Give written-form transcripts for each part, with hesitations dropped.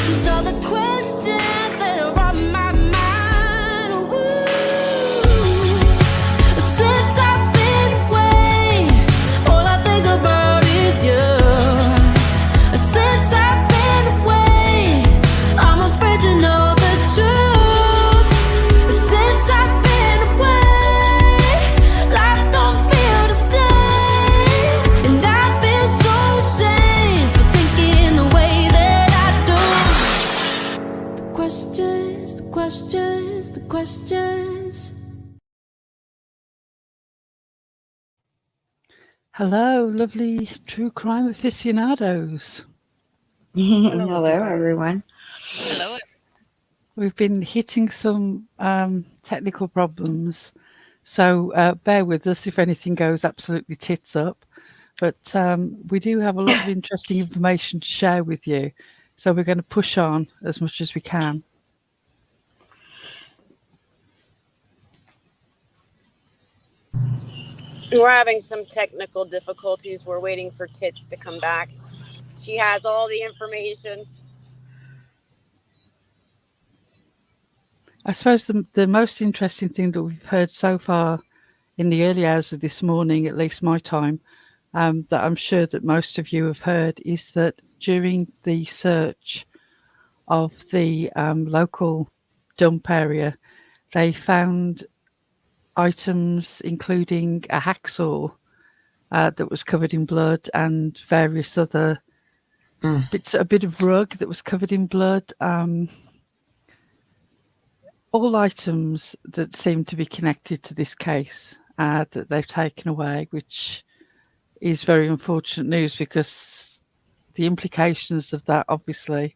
These are the questions that are on my mind. Ooh. Since I've been away, all I think about is you. Since I've been away, I'm afraid to know the truth. Since I've been away, life don't feel the same. And I've been so ashamed for thinking the way that I do. The questions, the questions, the questions. Hello, lovely true crime aficionados. Hello, everyone. Hello. We've been hitting some technical problems, so bear with us if anything goes absolutely tits up. But we do have a lot of interesting information to share with you, so we're going to push on as much as we can. We're having some technical difficulties. We're waiting for Tits to come back. She has all the information. I suppose the most interesting thing that we've heard so far in the early hours of this morning, at least my time, that I'm sure that most of you have heard, is that during the search of the local dump area, they found items including a hacksaw that was covered in blood and various other bits, a bit of rug that was covered in blood. All items that seem to be connected to this case that they've taken away, which is very unfortunate news because the implications of that obviously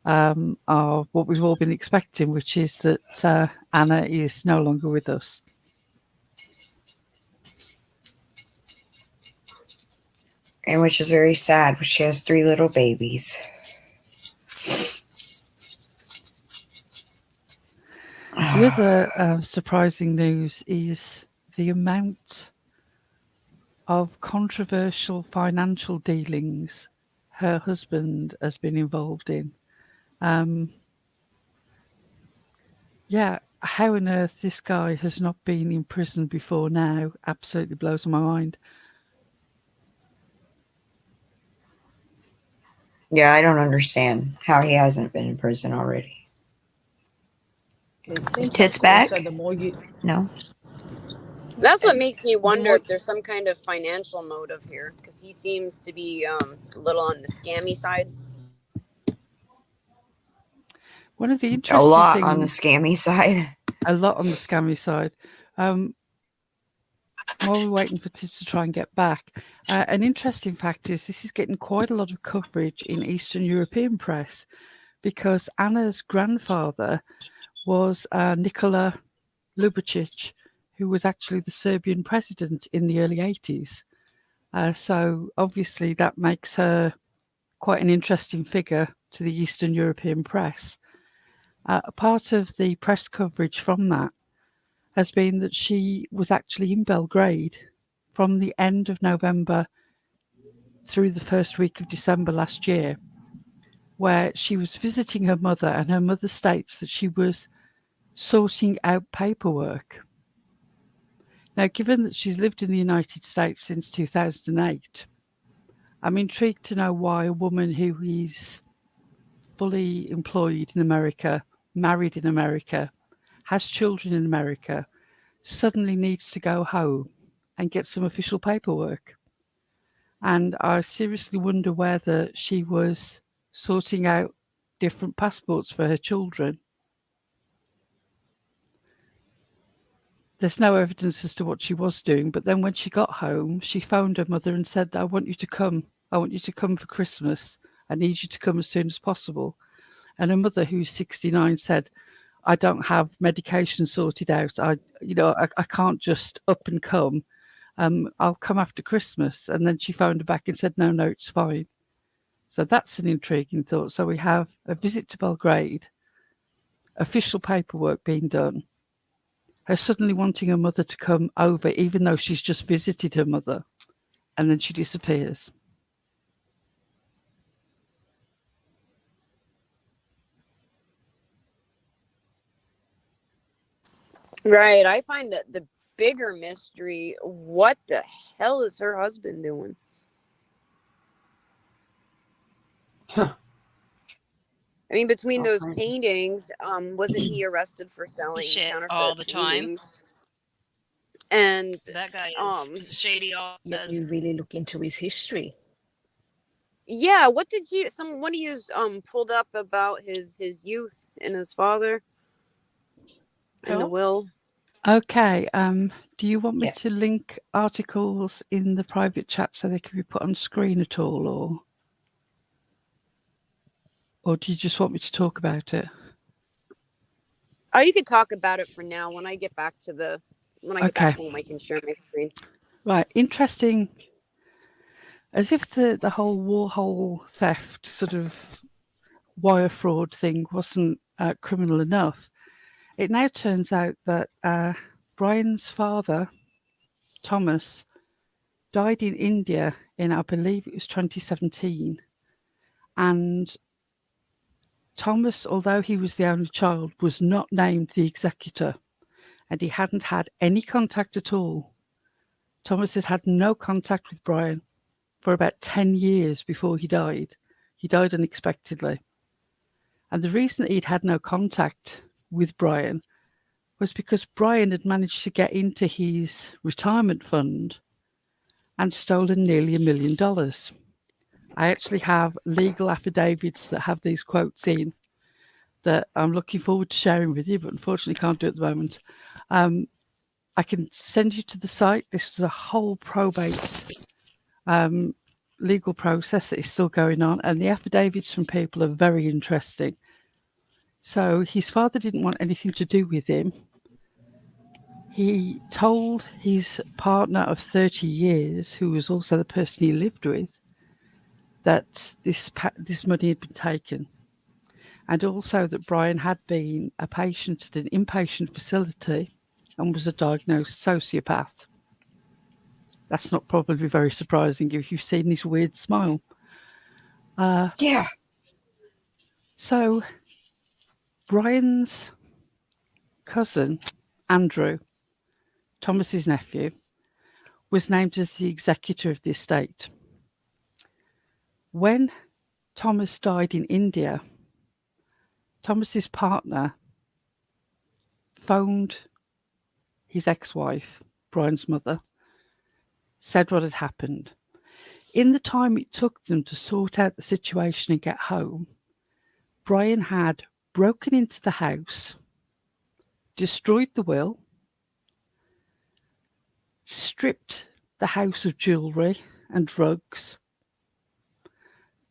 are what we've all been expecting, which is that Anna is no longer with us. And which is very sad, but she has 3 little babies. The other surprising news is the amount of controversial financial dealings her husband has been involved in. How on earth this guy has not been in prison before now absolutely blows my mind. Yeah, I don't understand how he hasn't been in prison already. Is Tits back? No. That's what makes me wonder if there's some kind of financial motive here, because he seems to be a little on the scammy side. One of the interesting A lot things, on the scammy side. A lot on the scammy side. While we're waiting for Tiz to try and get back, an interesting fact is this is getting quite a lot of coverage in Eastern European press because Anna's grandfather was Nikola Lubicic, who was actually the Serbian president in the early 80s. So obviously that makes her quite an interesting figure to the Eastern European press. Part of the press coverage from that has been that she was actually in Belgrade from the end of November through the first week of December last year, where she was visiting her mother, and her mother states that she was sorting out paperwork. Now, given that she's lived in the United States since 2008, I'm intrigued to know why a woman who is fully employed in America, married in America, has children in America, suddenly needs to go home and get some official paperwork. And I seriously wonder whether she was sorting out different passports for her children. There's no evidence as to what she was doing, but then when she got home, she phoned her mother and said, I want you to come. I want you to come for Christmas. I need you to come as soon as possible. And her mother, who's 69, said, I don't have medication sorted out. I can't just up and come. I'll come after Christmas. And then she phoned her back and said, no, it's fine. So that's an intriguing thought. So we have a visit to Belgrade, official paperwork being done, her suddenly wanting her mother to come over, even though she's just visited her mother, and then she disappears. Right. I find that the bigger mystery, what the hell is her husband doing? Huh. I mean, between All those kinds. paintings, wasn't he arrested for selling Shit all counterfeit the time. paintings? And That guy um, is shady all he Yeah, does. you really look into his history. yeah, what did you one of you pulled up about his youth and his father in the Pearl? will? Okay. Do you want me Yeah. to link articles in the private chat so they can be put on screen at all, or do you just want me to talk about it? Oh, you could talk about it for now. When I get back Okay. home, I can share my screen. Right. Interesting. As if the whole Warhol theft sort of wire fraud thing wasn't criminal enough, it now turns out that Brian's father, Thomas, died in India in, I believe it was 2017. And Thomas, although he was the only child, was not named the executor, and he hadn't had any contact at all. Thomas had had no contact with Brian for about 10 years before he died. He died unexpectedly. And the reason that he'd had no contact with Brian was because Brian had managed to get into his retirement fund and stolen nearly $1 million. I actually have legal affidavits that have these quotes in that I'm looking forward to sharing with you, but unfortunately can't do it at the moment. I can send you to the site. This is a whole probate legal process that is still going on, and the affidavits from people are very interesting. So his father didn't want anything to do with him. He told his partner of 30 years, who was also the person he lived with, that this money had been taken, and also that Brian had been a patient at an inpatient facility and was a diagnosed sociopath. That's not probably very surprising if you've seen his weird smile. Yeah. So Brian's cousin, Andrew, Thomas's nephew, was named as the executor of the estate. When Thomas died in India, Thomas's partner phoned his ex-wife, Brian's mother, said what had happened. In the time it took them to sort out the situation and get home, Brian had broken into the house, destroyed the will, stripped the house of jewellery and drugs,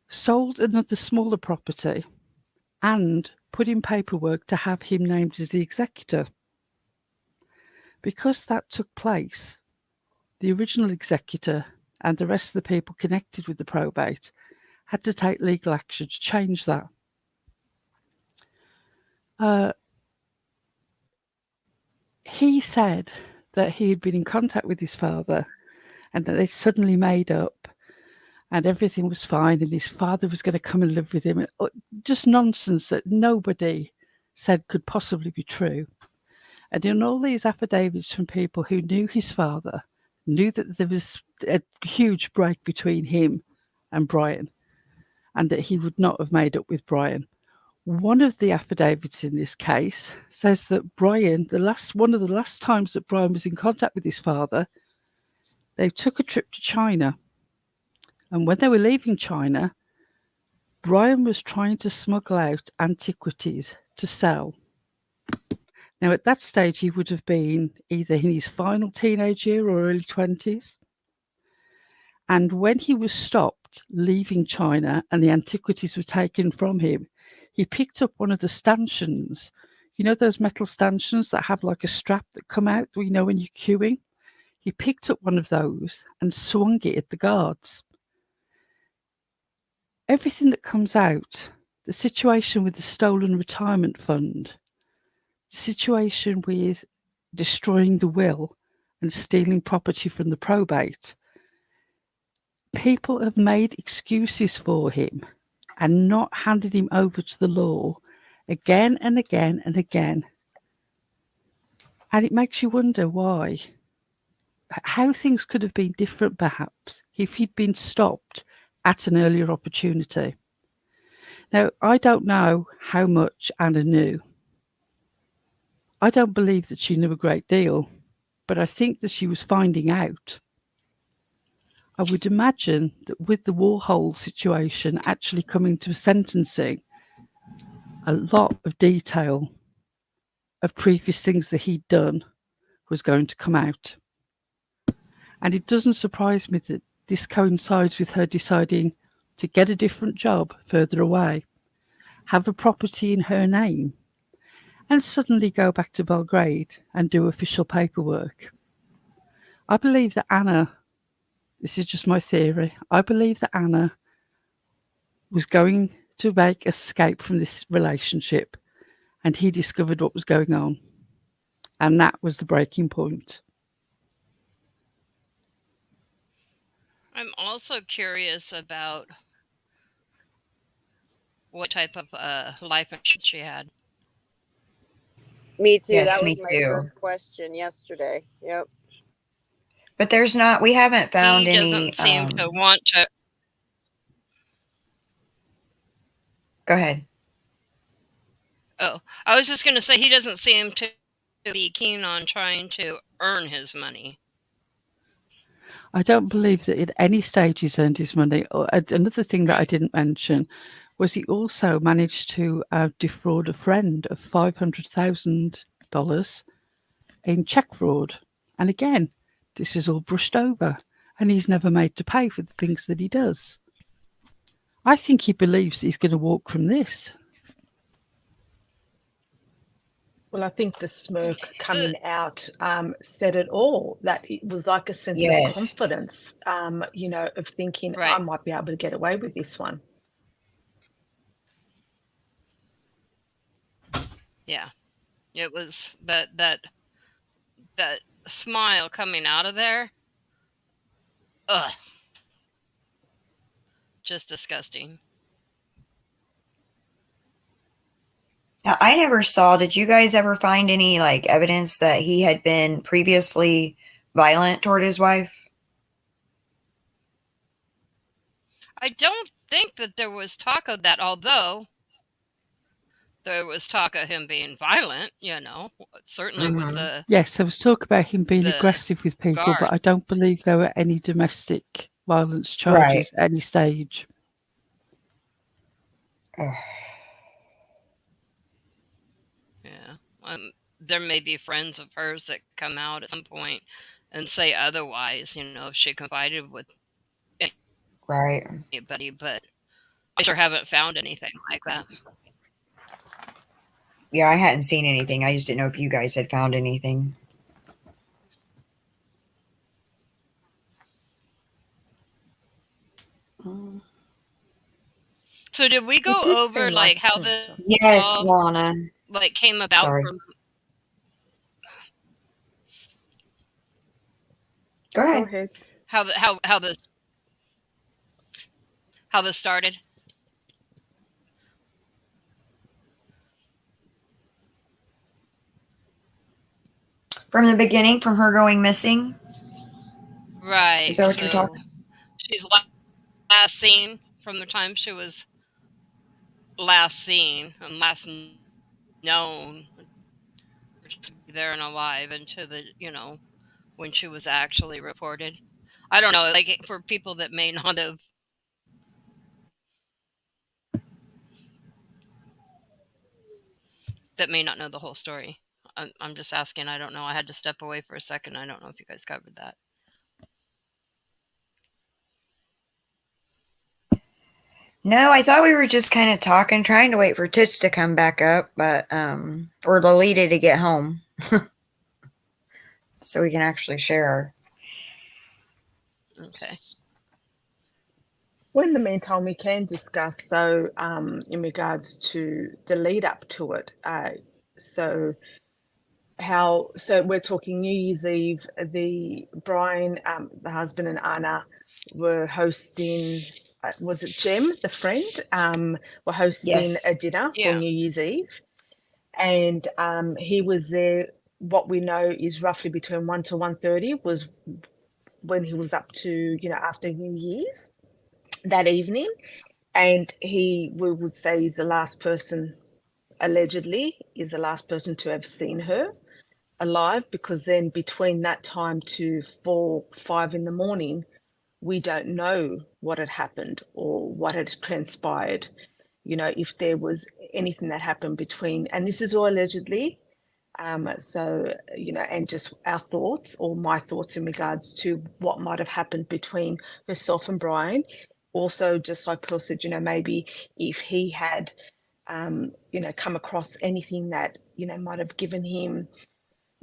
sold another smaller property, and put in paperwork to have him named as the executor. Because that took place, the original executor and the rest of the people connected with the probate had to take legal action to change that. He said that he had been in contact with his father and that they suddenly made up and everything was fine and his father was going to come and live with him. Just nonsense that nobody said could possibly be true. And in all these affidavits from people who knew his father, knew that there was a huge break between him and Brian and that he would not have made up with Brian. One of the affidavits in this case says that Brian, one of the last times that Brian was in contact with his father, they took a trip to China. And when they were leaving China, Brian was trying to smuggle out antiquities to sell. Now, at that stage, he would have been either in his final teenage year or early 20s. And when he was stopped leaving China and the antiquities were taken from him, he picked up one of the stanchions. You know those metal stanchions that have like a strap that come out, when you're queuing? He picked up one of those and swung it at the guards. Everything that comes out, the situation with the stolen retirement fund, the situation with destroying the will and stealing property from the probate, people have made excuses for him and not handed him over to the law again and again and again. And it makes you wonder why, how things could have been different perhaps if he'd been stopped at an earlier opportunity. Now, I don't know how much Anna knew. I don't believe that she knew a great deal, but I think that she was finding out. I would imagine that with the Warhol situation actually coming to a sentencing, a lot of detail of previous things that he'd done was going to come out. And it doesn't surprise me that this coincides with her deciding to get a different job further away, have a property in her name, and suddenly go back to Belgrade and do official paperwork. I believe that Anna, this is just my theory, I believe that Anna was going to make escape from this relationship, and he discovered what was going on. And that was the breaking point. I'm also curious about what type of life insurance she had. Me too. Yes, That me was my too. first question yesterday. Yep. But there's not. We haven't found He any. doesn't seem to want to. Go ahead. Oh, I was just going to say he doesn't seem to be keen on trying to earn his money. I don't believe that at any stage he's earned his money. Another thing that I didn't mention was he also managed to defraud a friend of $500,000 in check fraud. And again, this is all brushed over, and he's never made to pay for the things that he does. I think he believes he's going to walk from this. Well, I think the smirk coming out said it all. That it was like a sense Yes. of confidence, of thinking Right. I might be able to get away with this one. Yeah, it was that smile coming out of there. Ugh, just disgusting. Now, I never saw. Did you guys ever find any like evidence that he had been previously violent toward his wife? I don't think that there was talk of that, although there was talk of him being violent, certainly with the Yes, there was talk about him being The aggressive with people, guard. but I don't believe there were any domestic violence charges at any stage. Ugh. Yeah. There may be friends of hers that come out at some point and say otherwise, if she confided with Right. anybody, but I sure haven't found anything like that. Yeah, I hadn't seen anything. I just didn't know if you guys had found anything. So did we go It did over seem like like- how oh, the sorry. Yes, all, Lana. like came about Sorry. from Go Go ahead. ahead. how this started? From the beginning, from her going missing. Right. Is that what you're talking? She's last seen from the time she was last seen and last known to be there and alive into the, when she was actually reported. I don't know, like for people that may not have that may not know the whole story. I'm just asking. I don't know. I had to step away for a second. I don't know if you guys covered that. No, I thought we were just kind of talking, trying to wait for Toots to come back up, but or Lolita to get home, so we can actually share. Okay. Well, in the meantime, we can discuss, so in regards to the lead up to it, so we're talking New Year's Eve, Brian, the husband, and Anna were hosting, was it Jem, the friend, were hosting Yes. a dinner Yeah. for New Year's Eve, and he was there what we know is roughly between 1 to 1:30 was when he was up to, after New Year's that evening. And we would say is the last person, allegedly, is the last person to have seen her alive, because then between that time to 4, 5 in the morning, we don't know what had happened or what had transpired, if there was anything that happened between, and this is all allegedly. So, and just our thoughts, or my thoughts in regards to what might have happened between herself and Brian. Also, just like Pearl said, maybe if he had, come across anything that, might have given him,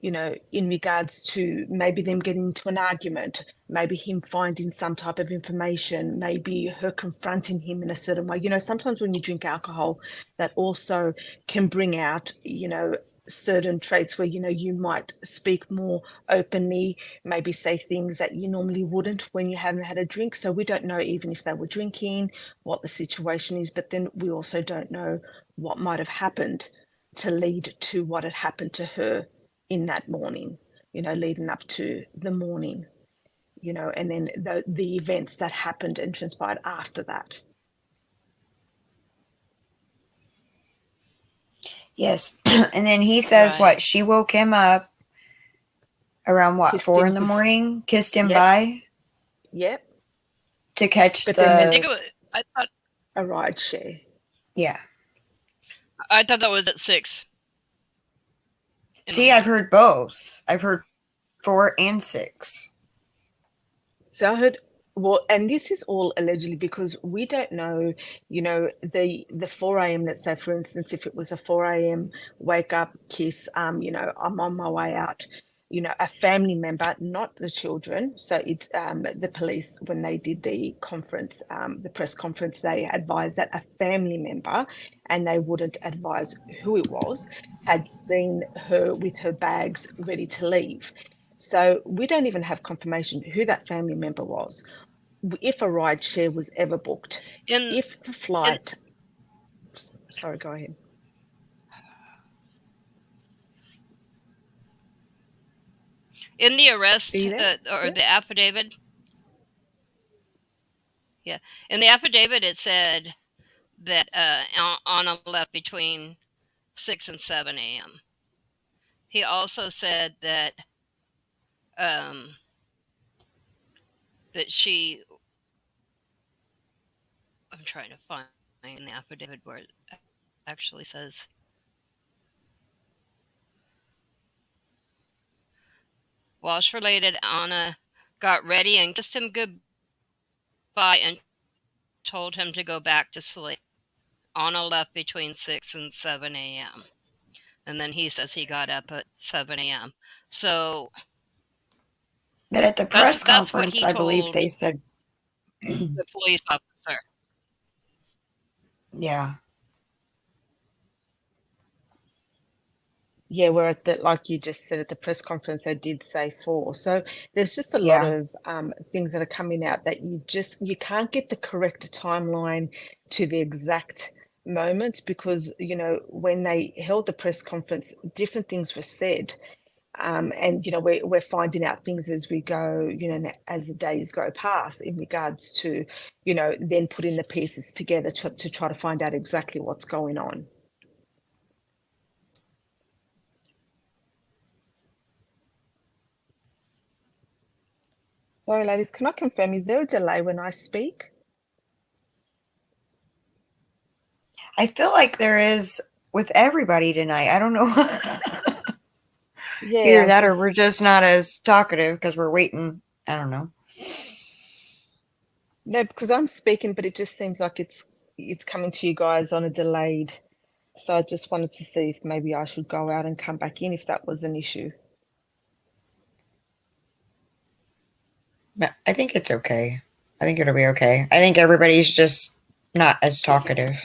in regards to maybe them getting into an argument, maybe him finding some type of information, maybe her confronting him in a certain way. Sometimes when you drink alcohol, that also can bring out, certain traits where, you might speak more openly, maybe say things that you normally wouldn't when you haven't had a drink. So we don't know even if they were drinking, what the situation is, but then we also don't know what might have happened to lead to what had happened to her in that morning, leading up to the morning, and then the events that happened and transpired after that. Yes. And then he says Right. what? She woke him up around what? Kissed 4 him in the morning, kissed him Yep. bye Yep. to catch But then I think the, it was, I thought a ride share. yeah. that was at 6. in the See, I've morning. heard both. I've heard 4 and 6. So I heard, well, and this is all allegedly because we don't know, the 4 a.m., let's say, for instance, if it was a 4 a.m. wake up, kiss, I'm on my way out, a family member, not the children. So it's the police, when they did the conference, the press conference, they advised that a family member, and they wouldn't advise who it was, had seen her with her bags ready to leave. So we don't even have confirmation who that family member was, if a ride share was ever booked, In if the flight. Sorry, go ahead. in the arrest Are you there? or Yeah. the affidavit, in the affidavit it said that Anna left between 6 and 7 a.m. He also said that that she. I'm trying to find the affidavit where it actually says. Walsh related Anna got ready and kissed him goodbye and told him to go back to sleep. Anna left between 6 and 7 a.m. And then he says he got up at 7 a.m. So But at the press that's what conference, he I believe told they said, the police officer. yeah. Yeah, where at the, like you just said, at the press conference, they did say 4. So there's just a lot Yeah. of things that are coming out that you can't get the correct timeline to the exact moment, because, when they held the press conference, different things were said. And, we're finding out things as we go, as the days go past, in regards to, then putting the pieces together to try to find out exactly what's going on. Sorry, ladies, can I confirm, is there a delay when I speak? I feel like there is with everybody tonight. I don't know. Yeah, Either that or we're just not as talkative because we're waiting. I don't know. No, because I'm speaking, but it just seems like it's coming to you guys on a delayed. So I just wanted to see if maybe I should go out and come back in if that was an issue. I think it's okay. I think it'll be okay. I think everybody's just not as talkative.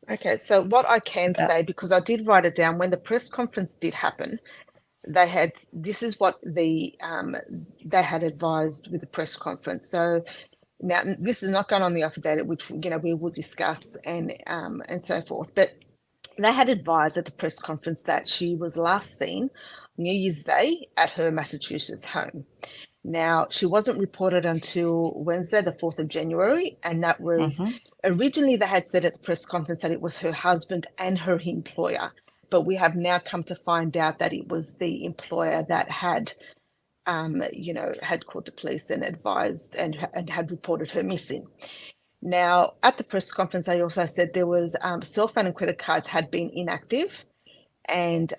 Okay, so what I can Yeah. say, because I did write it down, when the press conference did happen, this is what they had advised with the press conference. So now this is not going on the affidavit, which we will discuss and so forth. But they had advised at the press conference that she was last seen New Year's Day at her Massachusetts home. Now, she wasn't reported until Wednesday, the 4th of January, and that was originally they had said at the press conference that it was her husband and her employer, but we have now come to find out that it was the employer that had, had called the police and advised and had reported her missing. Now, at the press conference, they also said there was cell phone and credit cards had been inactive, and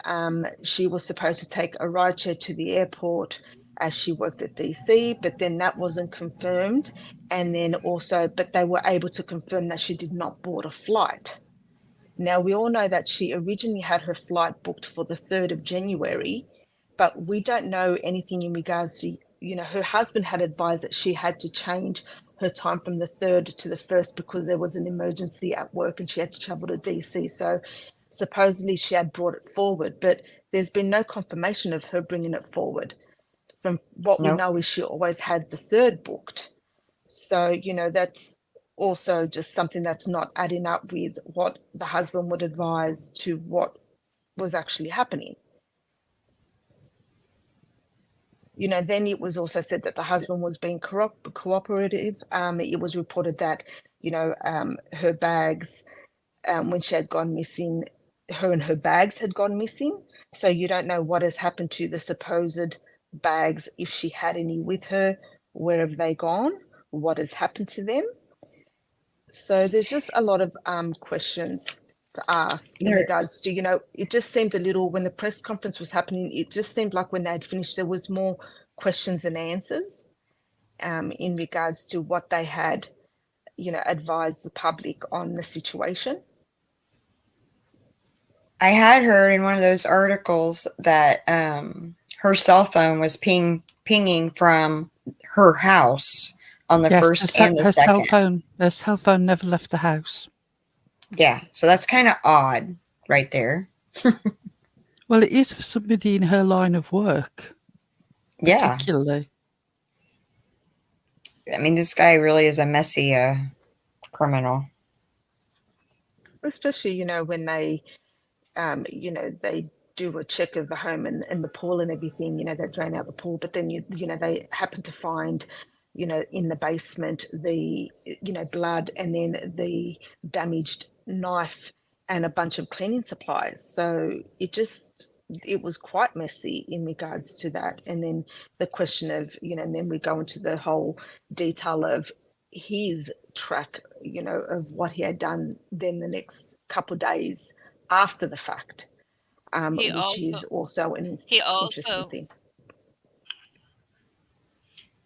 she was supposed to take a rideshare to the airport as she worked at DC, but then that wasn't confirmed. And then also, but they were able to confirm that she did not board a flight. Now, we all know that she originally had her flight booked for the 3rd of January, but we don't know anything in regards to, her husband had advised that she had to change her time from the 3rd to the 1st because there was an emergency at work and she had to travel to DC. So supposedly she had brought it forward, but there's been no confirmation of her bringing it forward. From what we Nope. know is she always had the 3rd booked. So, that's also just something that's not adding up with what the husband would advise to what was actually happening. Then it was also said that the husband was being cooperative. It was reported that, her bags, when she had gone missing, her and her bags had gone missing. So you don't know what has happened to the supposed bags, if she had any with her, where have they gone, what has happened to them. So there's just a lot of questions to ask in regards to, it just seemed a little, when the press conference was happening, it just seemed like when they had finished, there was more questions than answers in regards to what they had, advised the public on the situation. I had heard in one of those articles that her cell phone was pinging from her house on the first and the her second. cell phone never left the house. Yeah, so that's kind of odd right there. Well, it is for somebody in her line of work, Yeah. particularly. I mean, this guy really is a messy criminal. Especially, when they, they do a check of the home and the pool and everything, they drain out the pool, but then, they happen to find, in the basement, the, blood and then the damaged knife and a bunch of cleaning supplies. So it was quite messy in regards to that. And then the question of, and then we go into the whole detail of his track, of what he had done then the next couple of days after the fact, which is also an interesting thing.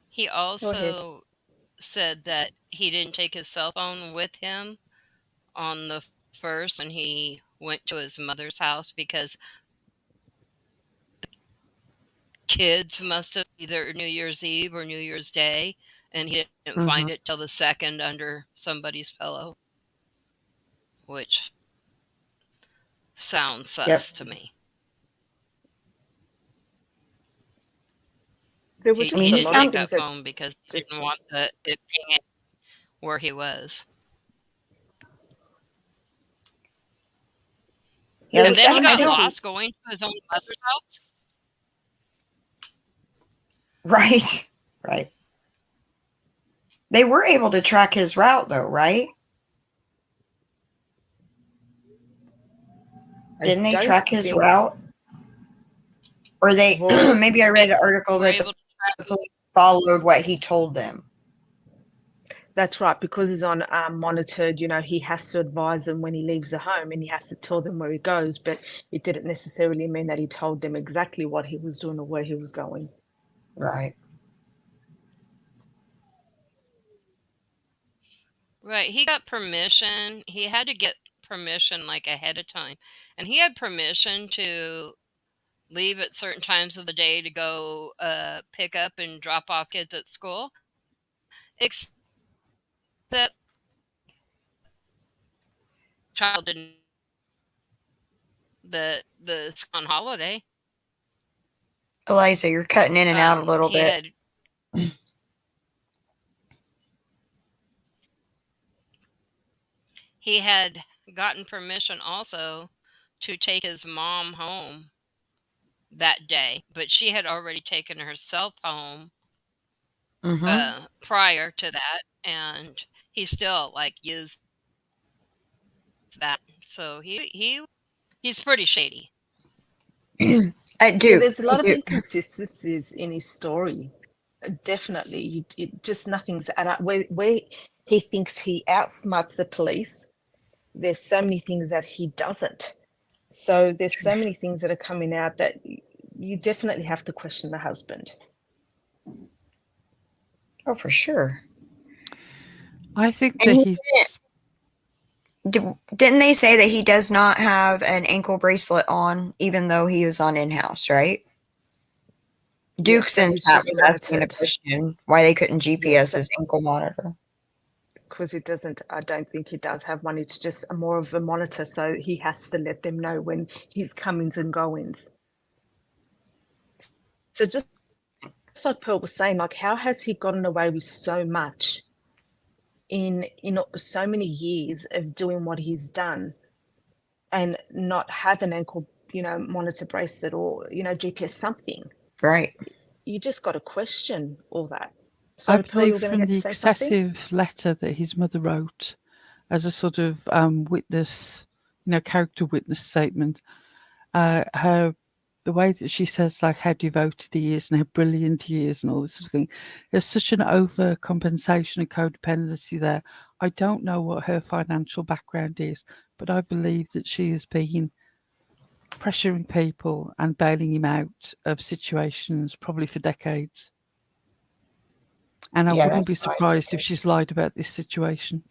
He also said that he didn't take his cell phone with him on the 1st when he went to his mother's house because kids must have either New Year's Eve or New Year's Day, and he didn't find it till the 2nd under somebody's pillow, which sounds sus to me. There were He just a didn't lot take of things that phone because he didn't want it being where he was. Yeah, and then he got lost going to his own mother's house. Right. They were able to track his route, though, right? Didn't they track his route? Or they, maybe I read an article that the police followed what he told them. That's right, because he's on monitored, he has to advise them when he leaves the home and he has to tell them where he goes, but it didn't necessarily mean that he told them exactly what he was doing or where he was going. Right. Right. He got permission. He had to get permission like ahead of time. And he had permission to leave at certain times of the day to go pick up and drop off kids at school. Except child didn't the on holiday. Eliza, you're cutting in and out a little bit. He had gotten permission also to take his mom home that day, but she had already taken herself home Mm-hmm. prior to that, and he still like used that. So he's pretty shady. I Yeah, do. there's a I lot of do. inconsistencies in his story. Definitely, it just nothing's add up. Where he thinks he outsmarts the police, there's so many things that he doesn't. So there's so many things that are coming out that you definitely have to question the husband. Oh, for sure. I think And that he he's didn't they say that he does not have an ankle bracelet on, even though he was on in-house, right? Yeah, Dukes so and he's Pat just was asking the monitored. question why they couldn't GPS Yes, his ankle monitor. because it doesn't. I don't think he does have one. It's just more of a monitor, so he has to let them know when his comings and goings. So just like Pearl was saying, like how has he gotten away with so much in so many years of doing what he's done and not have an ankle, monitor bracelet or GPS something? Right. You just got to question all that. I Sorry, Pearl, you were believe going to from get to the say something? excessive letter that his mother wrote as a sort of witness, character witness statement. The way that she says like how devoted he is and how brilliant he is and all this sort of thing, there's such an overcompensation and codependency there. I don't know what her financial background is, but I believe that she has been pressuring people and bailing him out of situations probably for decades. And I Yeah, wouldn't that's be right. surprised if she's lied about this situation.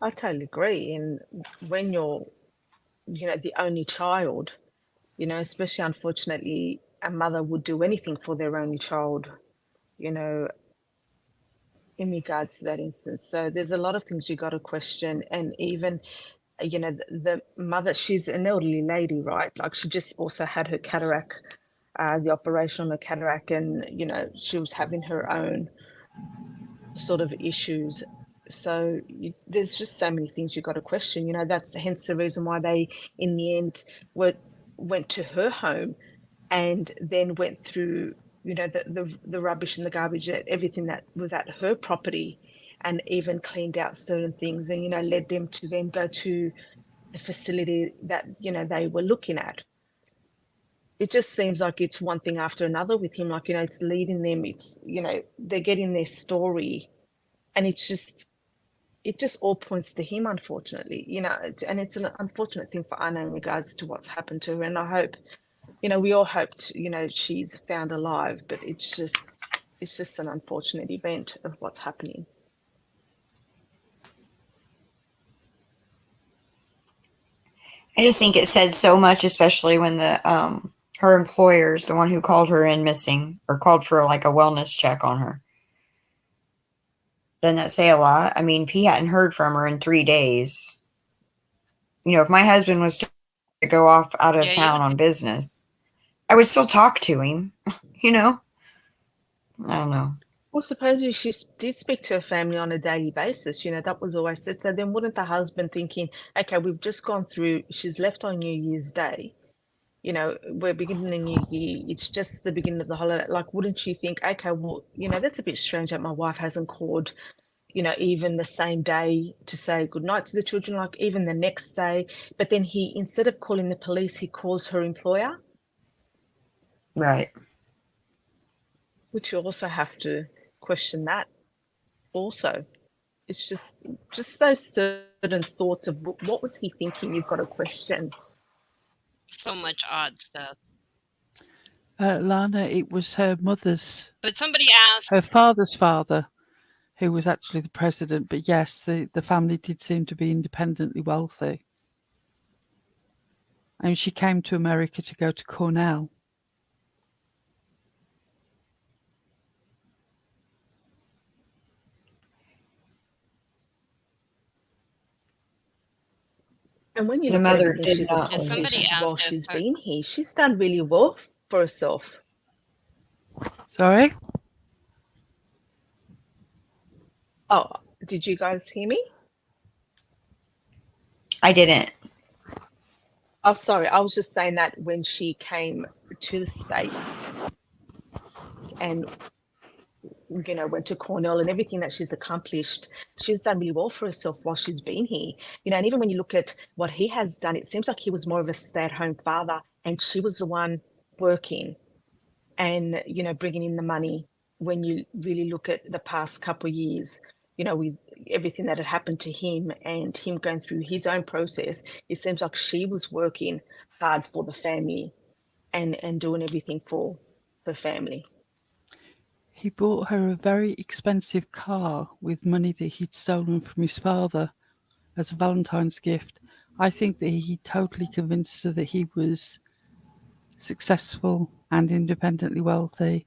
I totally agree. And when you're, the only child, especially unfortunately, a mother would do anything for their only child, you know, in regards to that instance. So there's a lot of things you got to question. And even, the mother, she's an elderly lady, right? Like she just also had her cataract, the operation on the cataract, and, she was having her own sort of issues. So there's just so many things you got to question. That's hence the reason why they, in the end, went to her home, and then went through, the rubbish and the garbage, everything that was at her property, and even cleaned out certain things, and led them to then go to the facility that they were looking at. It just seems like it's one thing after another with him. Like it's leading them. It's they're getting their story, and it just all points to him, unfortunately, and it's an unfortunate thing for Anna in regards to what's happened to her. And I hope, we all hoped, she's found alive, but it's just an unfortunate event of what's happening. I just think it said so much, especially when the her employer's the one who called her in missing or called for like a wellness check on her. Doesn't that say a lot? I mean, if he hadn't heard from her in 3 days, if my husband was to go off out of Yeah, you town would on think business, I would still talk to him. I don't know. Well, supposedly she did speak to her family on a daily basis. That was always said. So then wouldn't the husband thinking, okay, we've just gone through, she's left on New Year's Day, we're beginning a new year. It's just the beginning of the holiday. Like, wouldn't you think, okay, well, that's a bit strange that my wife hasn't called, even the same day to say goodnight to the children, like even the next day. But then he, instead of calling the police, he calls her employer, Right. which you also have to question that also. It's just those certain thoughts of what was he thinking, you've got to question. so much odd stuff. Lana, it was her But somebody asked, her father's father, who was actually the president. But yes, the family did seem to be independently wealthy. And she came to America to go to Cornell. And when you The look at mother everything did she's not. and somebody accomplished while asked if she's her, been here, she's done really well for herself. Sorry? Oh, did you guys hear me? I didn't. Oh, sorry. I was just saying that when she came to the States and, you know, went to Cornell and everything that she's accomplished, she's done really well for herself while she's been here. You know, and even when you look at what he has done, it seems like he was more of a stay-at-home father and she was the one working and, you know, bringing in the money. When you really look at the past couple of years, you know, with everything that had happened to him and him going through his own process, it seems like she was working hard for the family and doing everything for the family. He bought her a very expensive car with money that he'd stolen from his father as a Valentine's gift. I think that he totally convinced her that he was successful and independently wealthy,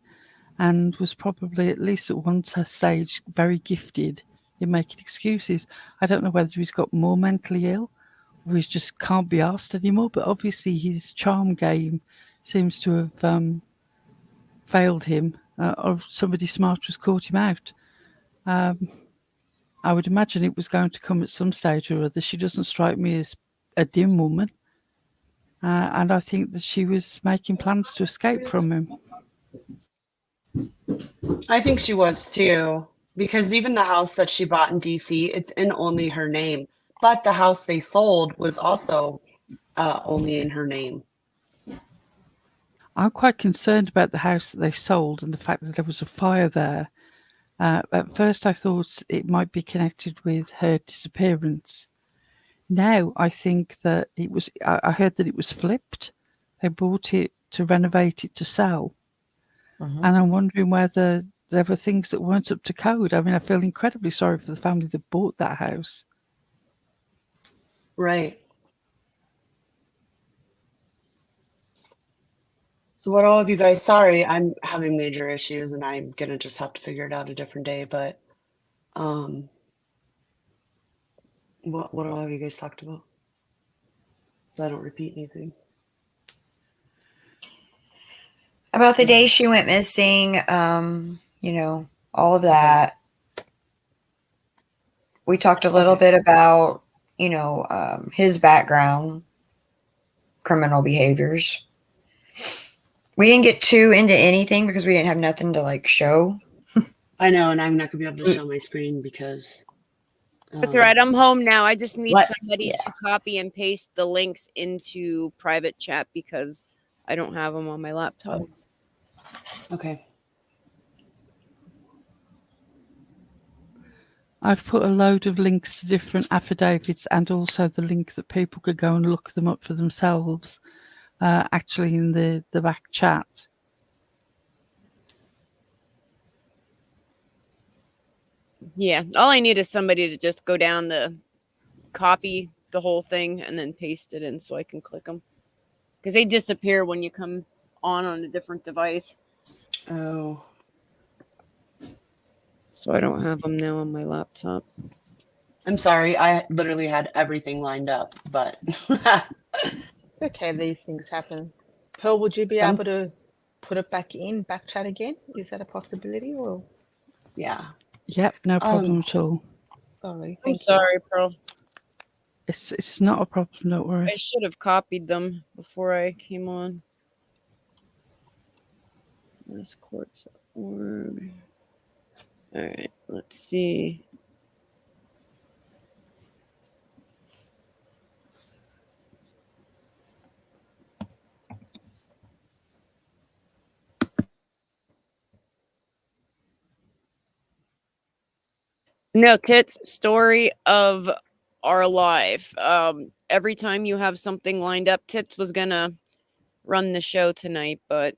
and was probably at least at one stage very gifted in making excuses. I don't know whether he's got more mentally ill or he just can't be asked anymore, but obviously his charm game seems to have failed him, or somebody smart has caught him out. I would imagine it was going to come at some stage or other. She doesn't strike me as a dim woman. And I think that she was making plans to escape from him. I think she was too, because even the house that she bought in DC, it's in only her name. But the house they sold was also only in her name. I'm quite concerned about the house that they sold and the fact that there was a fire there. At first, I thought it might be connected with her disappearance. Now, I think that it was. I heard that it was flipped. They bought it to renovate it to sell, and I'm wondering whether there were things that weren't up to code. I mean, I feel incredibly sorry for the family that bought that house. Right. So what all of you guys, sorry, I'm having major issues and I'm gonna just have to figure it out a different day, but what all have you guys talked about? So I don't repeat anything. About the day she went missing, you know, all of that. We talked a little bit about, you know, his background, criminal behaviors. We didn't get too into anything because we didn't have nothing to like show. I know, and I'm not gonna be able to show my screen because That's all right. I'm home now. I just need What? somebody Yeah. to copy and paste the links into private chat because I don't have them on my laptop. okay. I've put a load of links to different affidavits and also the link that people could go and look them up for themselves, actually in the back chat. Yeah, all I need is somebody to just go down copy the whole thing and then paste it in so I can click them. Because they disappear when you come on a different device. Oh. So I don't have them now on my laptop. I'm sorry, I literally had everything lined up, but It's okay. These things happen. Pearl, would you be able to put it back chat again? Is that a possibility? Or yeah. Yep, no problem at all. sorry, I'm thank you. sorry, Pearl. It's not a problem, don't worry. I should have copied them before I came on. Masscourts.org. All right, let's see. No, Tits, story of our life. Every time you have something lined up, Tits was gonna run the show tonight, but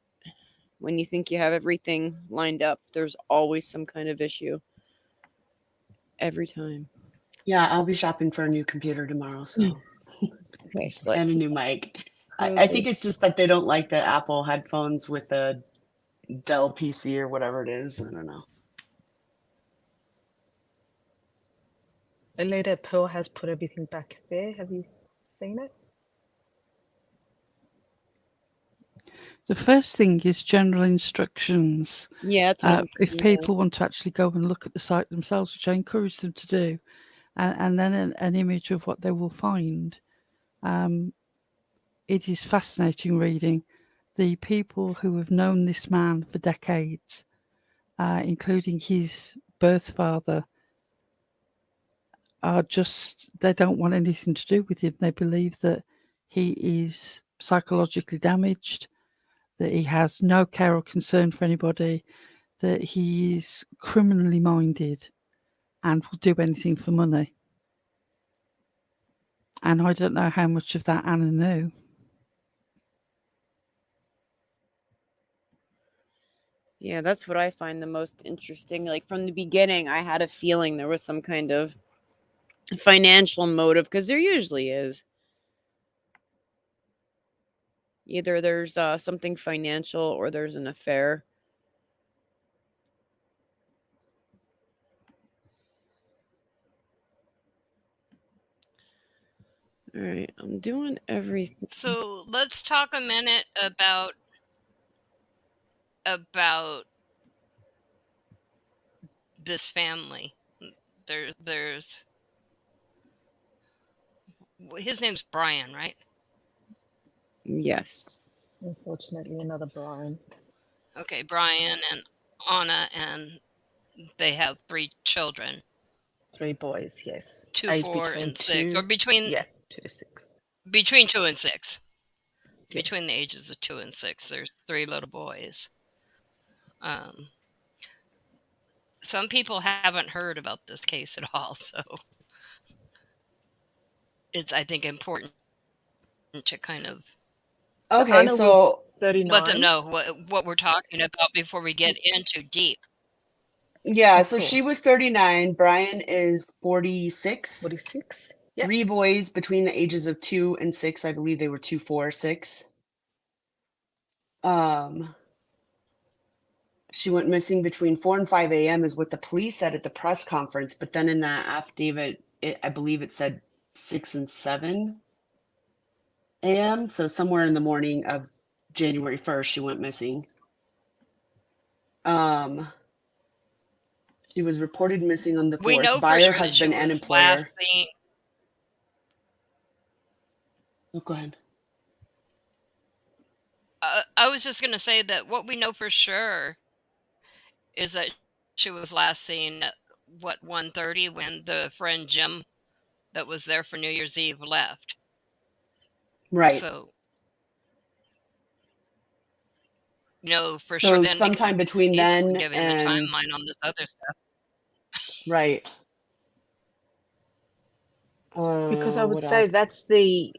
when you think you have everything lined up, there's always some kind of issue. Every time. Yeah, I'll be shopping for a new computer tomorrow, so Okay, so and a new mic. I think it's just that they don't like the Apple headphones with the Dell PC or whatever it is. I don't know. And later, Pearl has put everything back there. Have you seen it? The first thing is general instructions. yeah, that's what I'm If doing, people want to actually go and look at the site themselves, which I encourage them to do, and then an image of what they will find. It is fascinating reading. The people who have known this man for decades, including his birth father, are just, they don't want anything to do with him. They believe that he is psychologically damaged, that he has no care or concern for anybody, that he is criminally minded and will do anything for money. And I don't know how much of that Anna knew. Yeah, that's what I find the most interesting. Like from the beginning, I had a feeling there was some kind of financial motive, because there usually is. Either there's something financial or there's an affair. All right, I'm doing everything. So let's talk a minute about this family. There's his name's Brian, right? Yes. Unfortunately, another Brian. Okay, Brian and Anna, and they have 3 children, 3 boys, yes. 2, Age 4, between and 6, or 2, between yeah, 2 to 6. between 2 and 6. Between Yes. the ages of 2 and 6, there's 3 little boys. Some people haven't heard about this case at all, so it's, I think, important to kind of So Okay, Anna was so 39. let them know what we're talking about before we get into deep. yeah, Of so she course. was 39. Brian is 46. 46. Yep. 3 boys between the ages of 2 and 6. I believe they were 2, 4, 6. She went missing between 4 and 5 a.m. is what the police said at the press conference. But then in that affidavit, I believe it said 6 and 7 a.m. So somewhere in the morning of January 1st, she went missing. She was reported missing on the 4th. We know for Buyer, sure that she husband, and was last employer. seen. Oh, go ahead. I was just going to say that what we know for sure is that she was last seen at 1:30 when the friend Jim that was there for New Year's Eve left. Right. So for sure So then, sometime between because then giving the and timeline on this other stuff. right. Because I would What say else?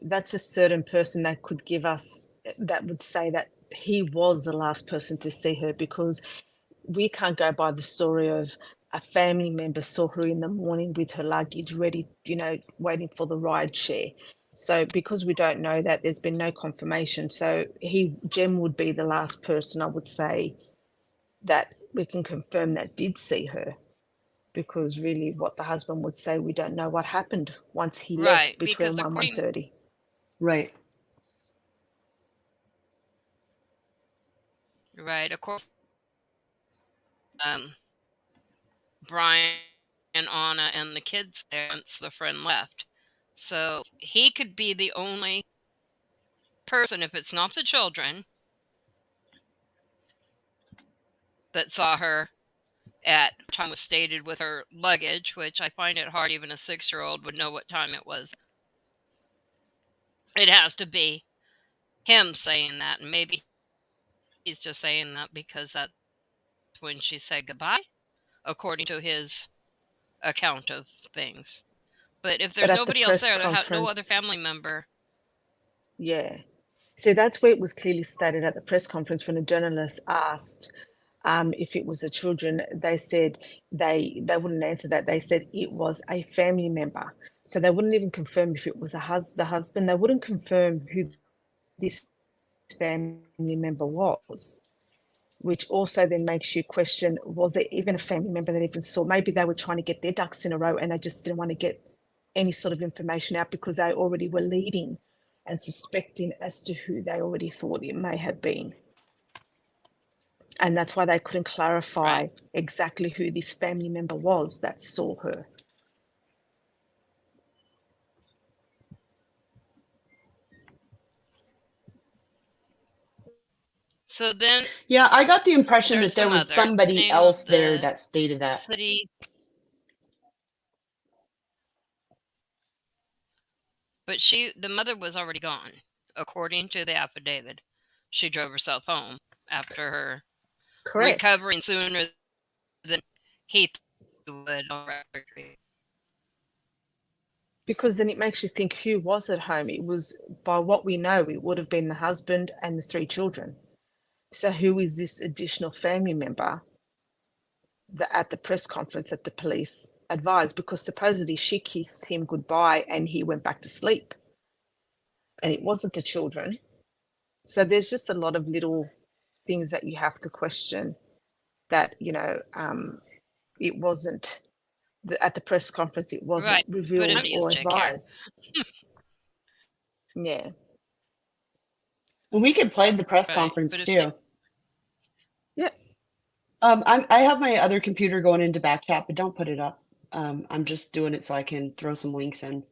that's a certain person that could give us, that would say that he was the last person to see her, because we can't go by the story of a family member saw her in the morning with her luggage ready, waiting for the ride share. So because we don't know that, there's been no confirmation. So Jem would be the last person, I would say, that we can confirm that did see her. Because really what the husband would say, we don't know what happened once he Right, left between because 1 and according 1:30. Right. right, of course, Brian and Anna and the kids there once the friend left. So he could be the only person, if it's not the children, that saw her at time was stated with her luggage, which I find it hard even a 6-year-old would know what time it was. It has to be him saying that, and maybe he's just saying that because that's when she said goodbye, according to his account of things. But if But there's at the nobody else press there, no other conference, family member. yeah. See, that's where it was clearly stated at the press conference when the journalist asked if it was the children. They said they wouldn't answer that. They said it was a family member. So they wouldn't even confirm if it was the husband. They wouldn't confirm who this family member was, which also then makes you question, was there even a family member that even saw? Maybe they were trying to get their ducks in a row and they just didn't want to get any sort of information out because they already were leading and suspecting as to who they already thought it may have been. And that's why they couldn't clarify Right. exactly who this family member was that saw her. So then Yeah, I got the impression there's that there the was mother somebody saying else there the that stated that. city, but the mother was already gone, according to the affidavit. She drove herself home after her Correct. recovering sooner than he would on record. Because then it makes you think who was at home. It was, by what we know, it would have been the husband and the 3 children. So who is this additional family member that at the press conference that the police advised? Because supposedly she kissed him goodbye and he went back to sleep. And it wasn't the children. So there's just a lot of little things that you have to question that, it wasn't at the press conference, it wasn't Right, but revealed it is or Jack Care. advised. Yeah. And we could play the press Right, conference but if too. Yeah. I have my other computer going into back chat, but don't put it up. I'm just doing it so I can throw some links in.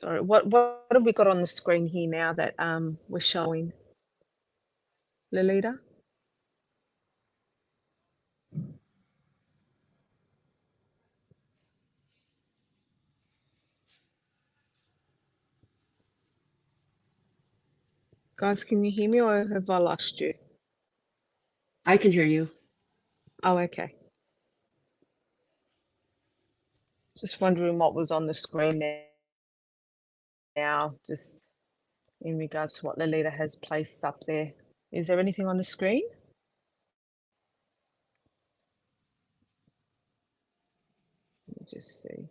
Sorry, what have we got on the screen here now that we're showing? Lolita? Guys, can you hear me or have I lost you? I can hear you. Oh, okay. Just wondering what was on the screen now, just in regards to what Lolita has placed up there. Is there anything on the screen? Let me just see.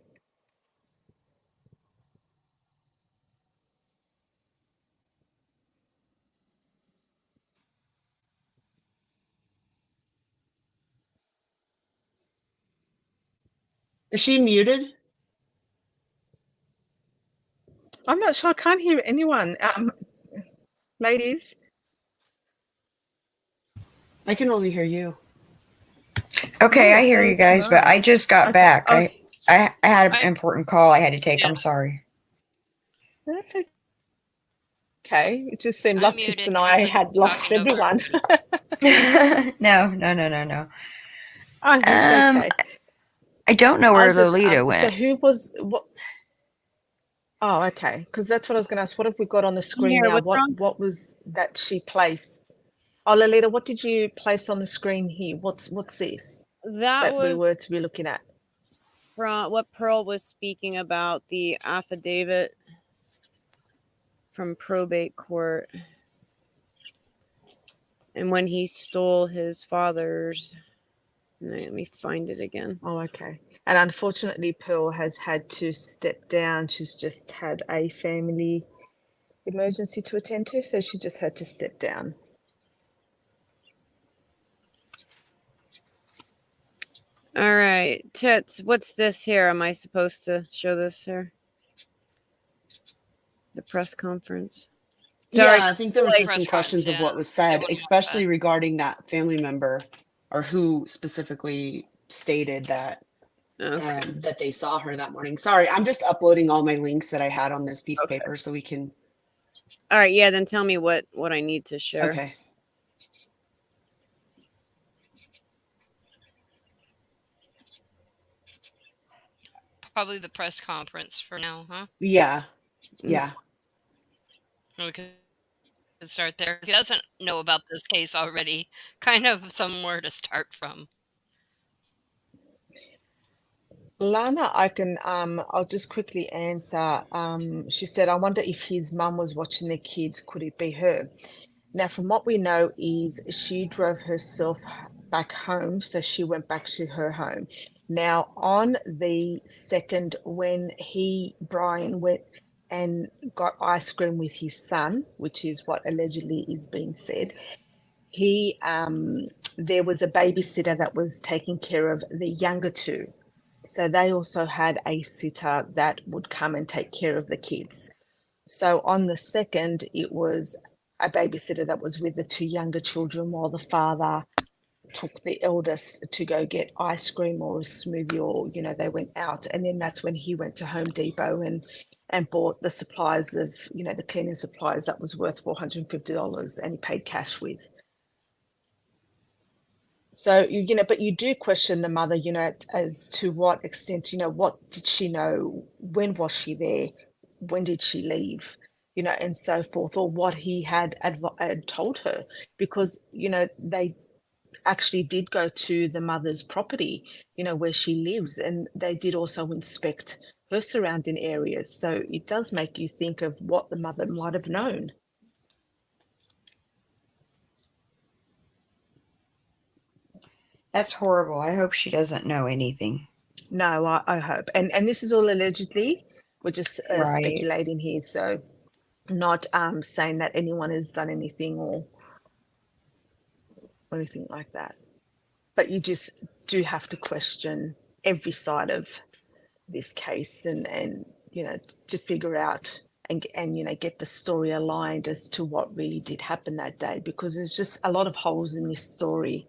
Is she muted? I'm not sure. I can't hear anyone. Ladies. I can only hear you. Okay, Yeah, I hear so you guys, can but I just got Okay. back. Okay. I had an important call I had to take. Yeah. I'm sorry. That's okay. It just seemed I'm like Tits muted and I because I'm had lost talking over everyone. everybody. No. Oh, it's okay. I don't know I where was just Lolita so went. who was what? Oh, okay. Because that's what I was going to ask. What have we got on the screen Here, now? what's wrong? What was that she placed? Oh, Lolita, what did you place on the screen here? What's this That that we was were to be looking at? from what Pearl was speaking about, the affidavit from probate court. And when he stole his father's, let me find it again. Oh, okay. And unfortunately, Pearl has had to step down. She's just had a family emergency to attend to, so she just had to step down. All right, Tits, what's this here? Am I supposed to show this here? The press conference. Sorry. Yeah, I think there was Like just some press questions conference, of what yeah. was said, Yeah, especially regarding that family member or who specifically stated that Okay. that they saw her that morning. Sorry, I'm just uploading all my links that I had on this piece of Okay. paper so we can. All right, yeah, then tell me what I need to share. Okay. Probably the press conference for now, huh? Yeah. Mm. Yeah. We could start there. He doesn't know about this case already. Kind of somewhere to start from. Lana, I can I'll just quickly answer. She said, I wonder if his mum was watching the kids, could it be her? Now, from what we know is she drove herself back home, so she went back to her home. Now, on the second, when Brian went and got ice cream with his son, which is what allegedly is being said, there was a babysitter that was taking care of the younger two. So they also had a sitter that would come and take care of the kids. So on the second, it was a babysitter that was with the 2 younger children while the father took the eldest to go get ice cream or a smoothie, or, they went out. And then that's when he went to Home Depot and and bought the supplies of, the cleaning supplies that was worth $450, and he paid cash with. So, but you do question the mother, as to what extent, what did she know? When was she there? When did she leave? And so forth, or what he had told her, because, they actually did go to the mother's property, where she lives, and they did also inspect her surrounding areas. So it does make you think of what the mother might have known. That's horrible. I hope she doesn't know anything. No, I hope. And this is all allegedly. We're just Right. speculating here. So not saying that anyone has done anything or anything like that. But you just do have to question every side of this case and to figure out and get the story aligned as to what really did happen that day, because there's just a lot of holes in this story,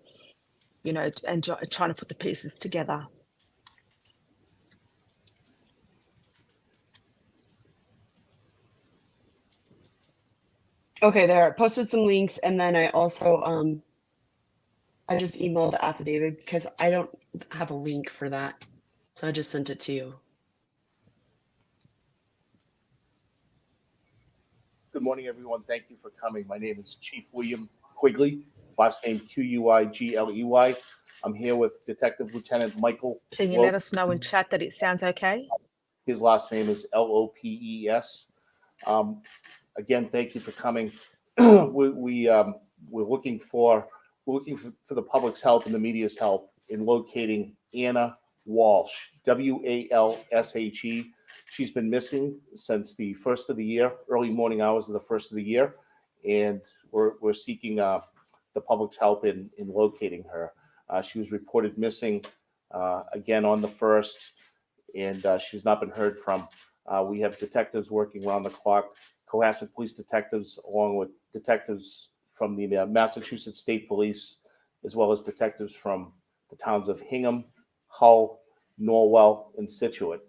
and trying to put the pieces together. Okay, there. I posted some links, and then I also I just emailed the affidavit because I don't have a link for that, so I just sent it to you. Good morning, everyone. Thank you for coming. My name is Chief William Quigley, last name Quigley. I'm here with Detective Lieutenant Michael. Can you let us know in chat that it sounds okay? His last name is Lopes. Again, thank you for coming. We're looking for the public's help and the media's help in locating Anna Walshe, Walshe. She's been missing since the first of the year, early morning hours of the first of the year, and we're seeking the public's help in locating her. She was reported missing again on the 1st, and she's not been heard from. We have detectives working around the clock, Cohasset police detectives, along with detectives from the Massachusetts State Police, as well as detectives from the towns of Hingham, Hull, Norwell, and Situate.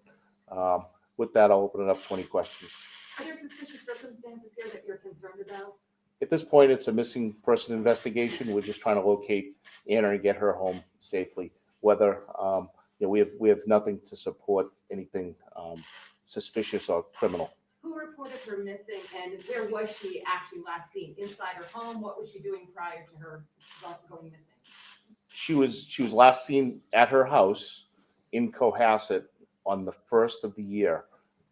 With that, I'll open it up to 20 questions. Are there suspicious circumstances here that you're concerned about? At this point, it's a missing person investigation. We're just trying to locate Anna and get her home safely. Whether we have nothing to support anything suspicious or criminal. Who reported her missing, and where was she actually last seen? Inside her home? What was she doing prior to her going missing? She was last seen at her house in Cohasset on the 1st of the year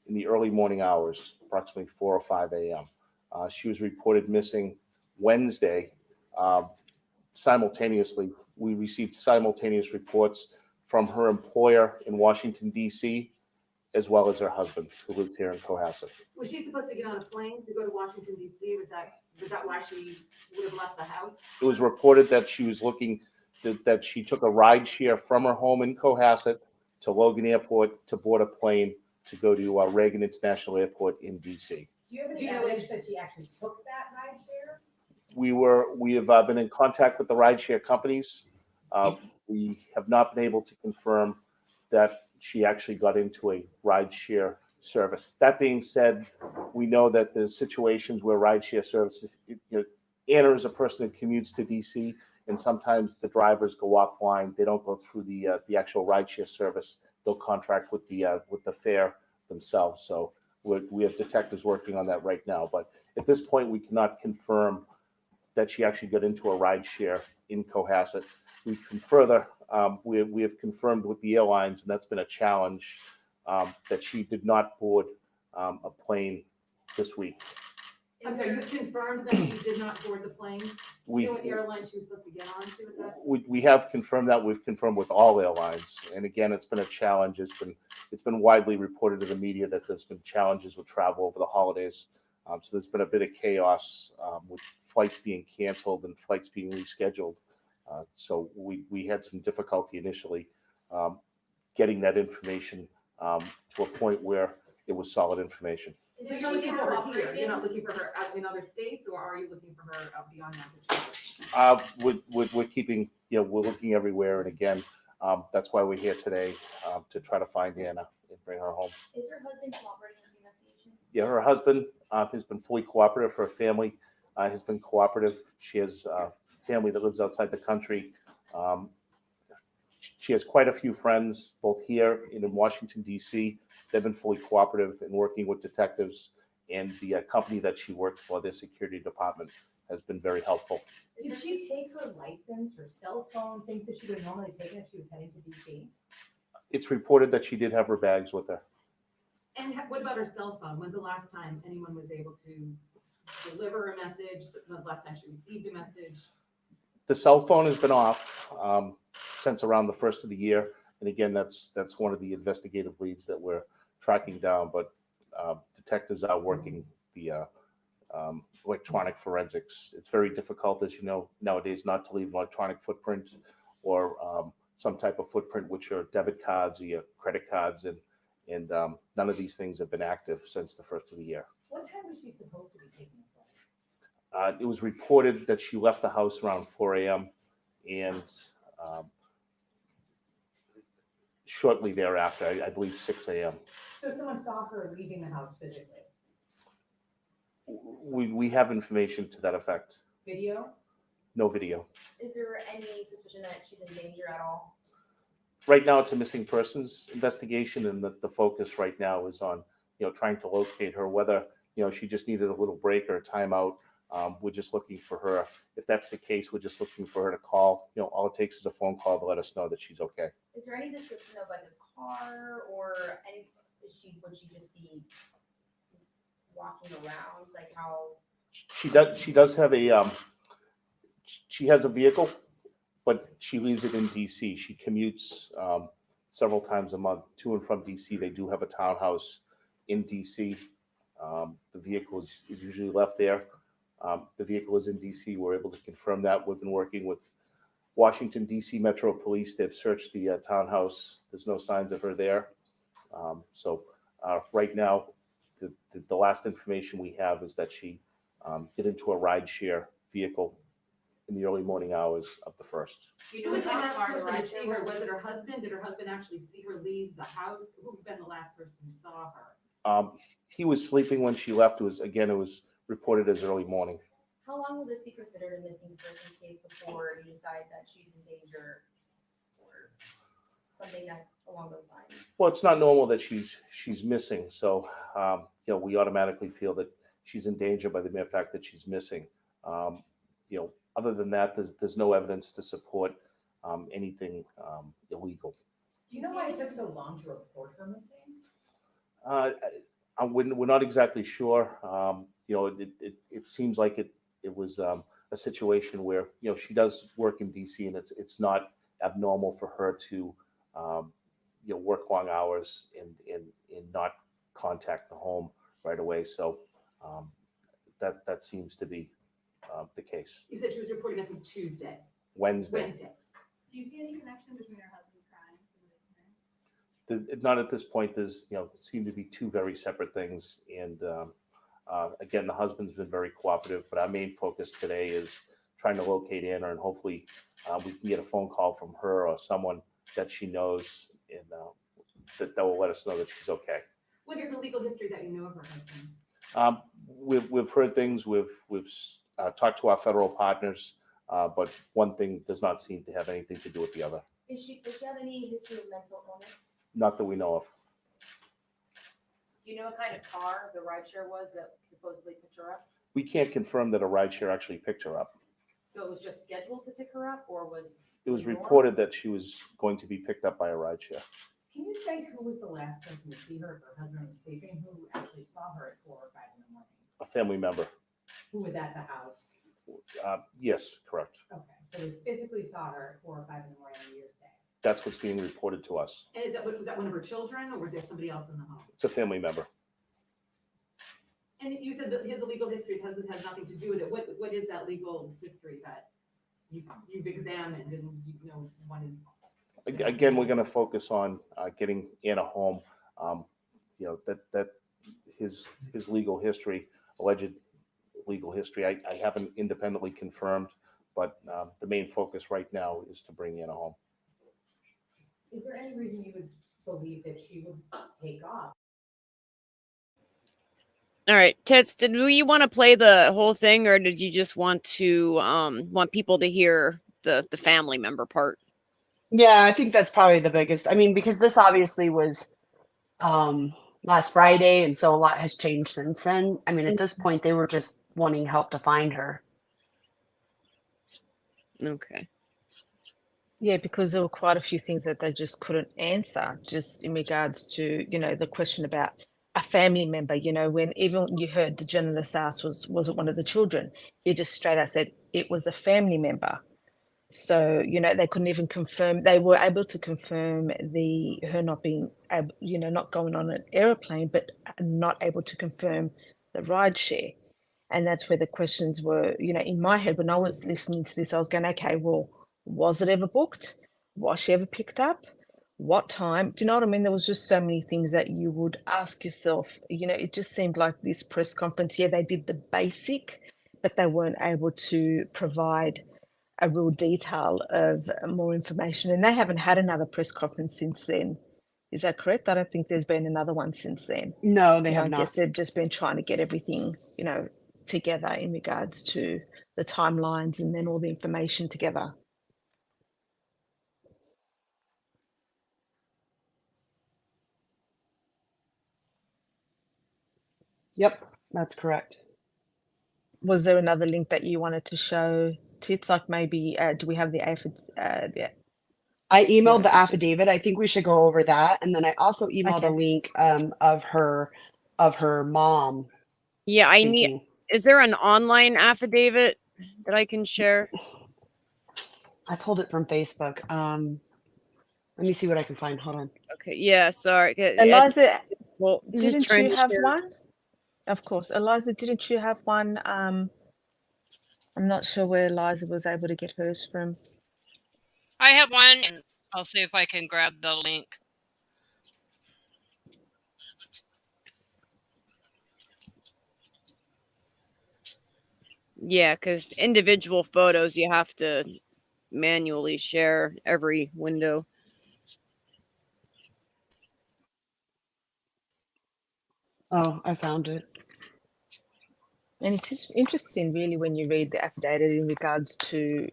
in the early morning hours, approximately 4 or 5 a.m. She was reported missing Wednesday. Simultaneously, we received simultaneous reports from her employer in Washington, D.C., as well as her husband, who lives here in Cohasset. Was she supposed to get on a plane to go to Washington, D.C.? Was that why she would have left the house? It was reported that she was that she took a ride share from her home in Cohasset to Logan Airport to board a plane to go to Reagan International Airport in D.C. Do you have any evidence that she actually took that ride share? We have been in contact with the rideshare companies. We have not been able to confirm that she actually got into a rideshare service. That being said, we know that there's situations where rideshare services, Anna is a person who commutes to DC, and sometimes the drivers go offline. They don't go through the actual rideshare service. They'll contract with the fare themselves. So we have detectives working on that right now. But at this point, we cannot confirm that she actually got into a rideshare in Cohasset. We can further, we have confirmed with the airlines, and that's been a challenge, that she did not board a plane this week. I'm sorry, you confirmed that she did not board the plane? Do We- you know what airline she was supposed to get onto at that? We have confirmed that. We've confirmed with all airlines, and again, it's been a challenge. It's been widely reported to the media that there's been challenges with travel over the holidays. So there's been a bit of chaos with flights being canceled and flights being rescheduled. So we had some difficulty initially getting that information to a point where it was solid information. So you're looking for her here, you're not looking for her out in other states, or are you looking for her out beyond Massachusetts? We're keeping, we're looking everywhere, and again, that's why we're here today, to try to find Anna and bring her home. Is her husband cooperating with you, Missy? Yeah, her husband has been fully cooperative. Her family has been cooperative. She has family that lives outside the country. Um, she has quite a few friends, both here and in Washington, D.C. They've been fully cooperative in working with detectives, and the company that she works for, their security department, has been very helpful. Did she take her license, her cell phone, things that she would have normally taken if she was heading to DC? It's reported that she did have her bags with her. And what about her cell phone? When's the last time anyone was able to deliver a message? When's the last time she received a message? The cell phone has been off since around the first of the year, and again, that's one of the investigative leads that we're tracking down. But detectives are working the electronic forensics. It's very difficult, as you know, nowadays, not to leave an electronic footprint or some type of footprint, which are debit cards or your credit cards, and none of these things have been active since the first of the year. What time was she supposed to be taking the flight? It was reported that she left the house around 4 a.m. and shortly thereafter, I believe 6 a.m. So someone saw her leaving the house physically? We have information to that effect. Video? No video. Is there any suspicion that she's in danger at all? Right now, it's a missing persons investigation, and the focus right now is on trying to locate her. Whether she just needed a little break or a timeout. We're just looking for her. If that's the case, we're just looking for her to call. All it takes is a phone call to let us know that she's okay. Is there any description of like a car or any? Would she just be walking around? Like how? She does have a she has a vehicle, but she leaves it in DC. She commutes several times a month to and from DC. They do have a townhouse in DC. The vehicle is usually left there. The vehicle is in DC. We're able to confirm that. We've been working with Washington, DC Metro Police. They've searched the townhouse. There's no signs of her there. So right now, the last information we have is that she get into a rideshare vehicle in the early morning hours of the first. Who was the last person to see her? Was it her husband? Did her husband actually see her leave the house? Who would have been the last person who saw her? He was sleeping when she left. It was reported as early morning. How long will this be considered a missing persons case before you decide that she's in danger or something that along those lines? Well, it's not normal that she's missing. So we automatically feel that she's in danger by the mere fact that she's missing. Other than that, there's no evidence to support anything illegal. Do you know why it took so long to report her missing? We're not exactly sure. It seems like it was a situation where she does work in DC, and it's not abnormal for her to work long hours and not contact the home right away. So that seems to be the case. You said she was reported missing Tuesday. Wednesday. Do you see any connection between her husband's crime and Not at this point. There's seem to be two very separate things, and again, the husband's been very cooperative, but our main focus today is trying to locate Anna, and hopefully we can get a phone call from her or someone that she knows, and that will let us know that she's okay. What is the legal history that you know of her husband? We've heard things. We've talked to our federal partners, but one thing does not seem to have anything to do with the other. does she have any history of mental illness? Not that we know of. Do you know what kind of car the rideshare was that supposedly picked her up? We can't confirm that a rideshare actually picked her up. So it was just scheduled to pick her up, or was It was reported that she was going to be picked up by a rideshare. Can you say who was the last person to see her if her husband was sleeping? Who actually saw her at 4 or 5 in the morning? A family member. Who was at the house? Yes, correct. Okay, so they physically saw her at 4 or 5 in the morning on New Year's Day. That's what's being reported to us. And was that one of her children, or was there somebody else in the home? It's a family member. And you said that his legal history has nothing to do with it. What is that legal history that you've examined and wanted? Again, we're going to focus on getting Anna home. That his legal history, alleged legal history, I haven't independently confirmed, but the main focus right now is to bring Anna home. Is there any reason you would believe that she would take off? All right, Tits, did you want to play the whole thing, or did you just want to want people to hear the family member part? Yeah, I think that's probably the biggest. I mean, because this obviously was last Friday, and so a lot has changed since then. I mean, at this point, they were just wanting help to find her. Okay. Yeah, because there were quite a few things that they just couldn't answer, just in regards to, the question about a family member, when even you heard the journalist asked was it one of the children? He just straight out said it was a family member. So, they couldn't even confirm, they were able to confirm her not being, not going on an airplane, but not able to confirm the ride share. And that's where the questions were, in my head, when I was listening to this, I was going, okay, well, was it ever booked? Was she ever picked up? What time? Do you know what I mean? There was just so many things that you would ask yourself. It just seemed like this press conference, yeah, they did the basic, but they weren't able to provide a real detail of more information. And they haven't had another press conference since then. Is that correct? I don't think there's been another one since then. No, they have I not. guess they've just been trying to get everything, together in regards to the timelines and then all the information together. Yep, that's correct. Was there another link that you wanted to show, Tits? Like maybe, do we have the affidavit? I emailed the to just- affidavit. I think we should go over that, and then I also emailed a Okay. link of her mom. Yeah, I need. speaking. Is there an online affidavit that I can share? I pulled it from Facebook. Let me see what I can find. Hold on. Okay. Yeah. Sorry. Eliza, Well, just didn't trying you to have share. one? Of course. Eliza, didn't you have one? I'm not sure where Eliza was able to get hers from. I have one, and I'll see if I can grab the link. Yeah, because individual photos you have to manually share every window. Oh, I found it. And it's interesting, really, when you read the affidavit in regards to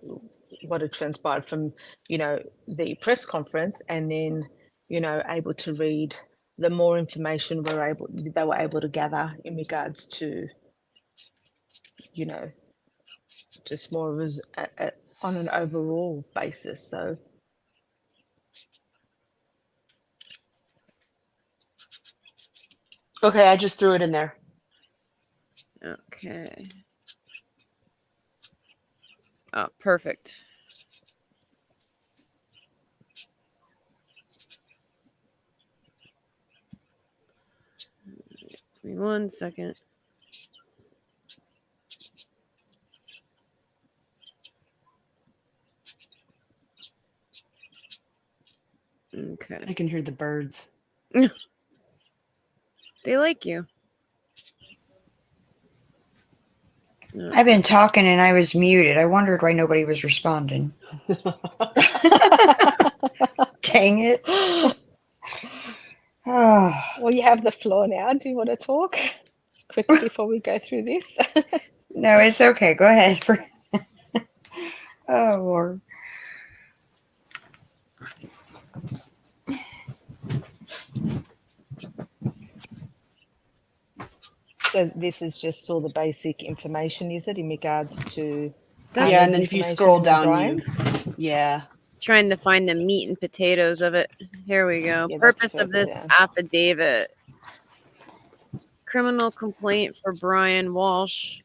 what had transpired from, the press conference, and then, able to read the more information they were able to gather in regards to, just more of on an overall basis. So Okay, I just threw it in there. Okay. Oh, perfect. Give me 1 second. Okay. I can hear the birds. They like you. I've been talking and I was muted. I wondered why nobody was responding. Dang it. Oh. well, you have the floor now. Do you want to talk quickly before we go through this? No, it's okay. Go ahead. Oh, Lord. So this is just all the basic information, is it, in regards to? Yeah, and then if you scroll down, yeah. Trying to find the meat and potatoes of it. Here we go. Yeah, Purpose of perfect, this yeah. affidavit. Criminal complaint for Brian Walshe.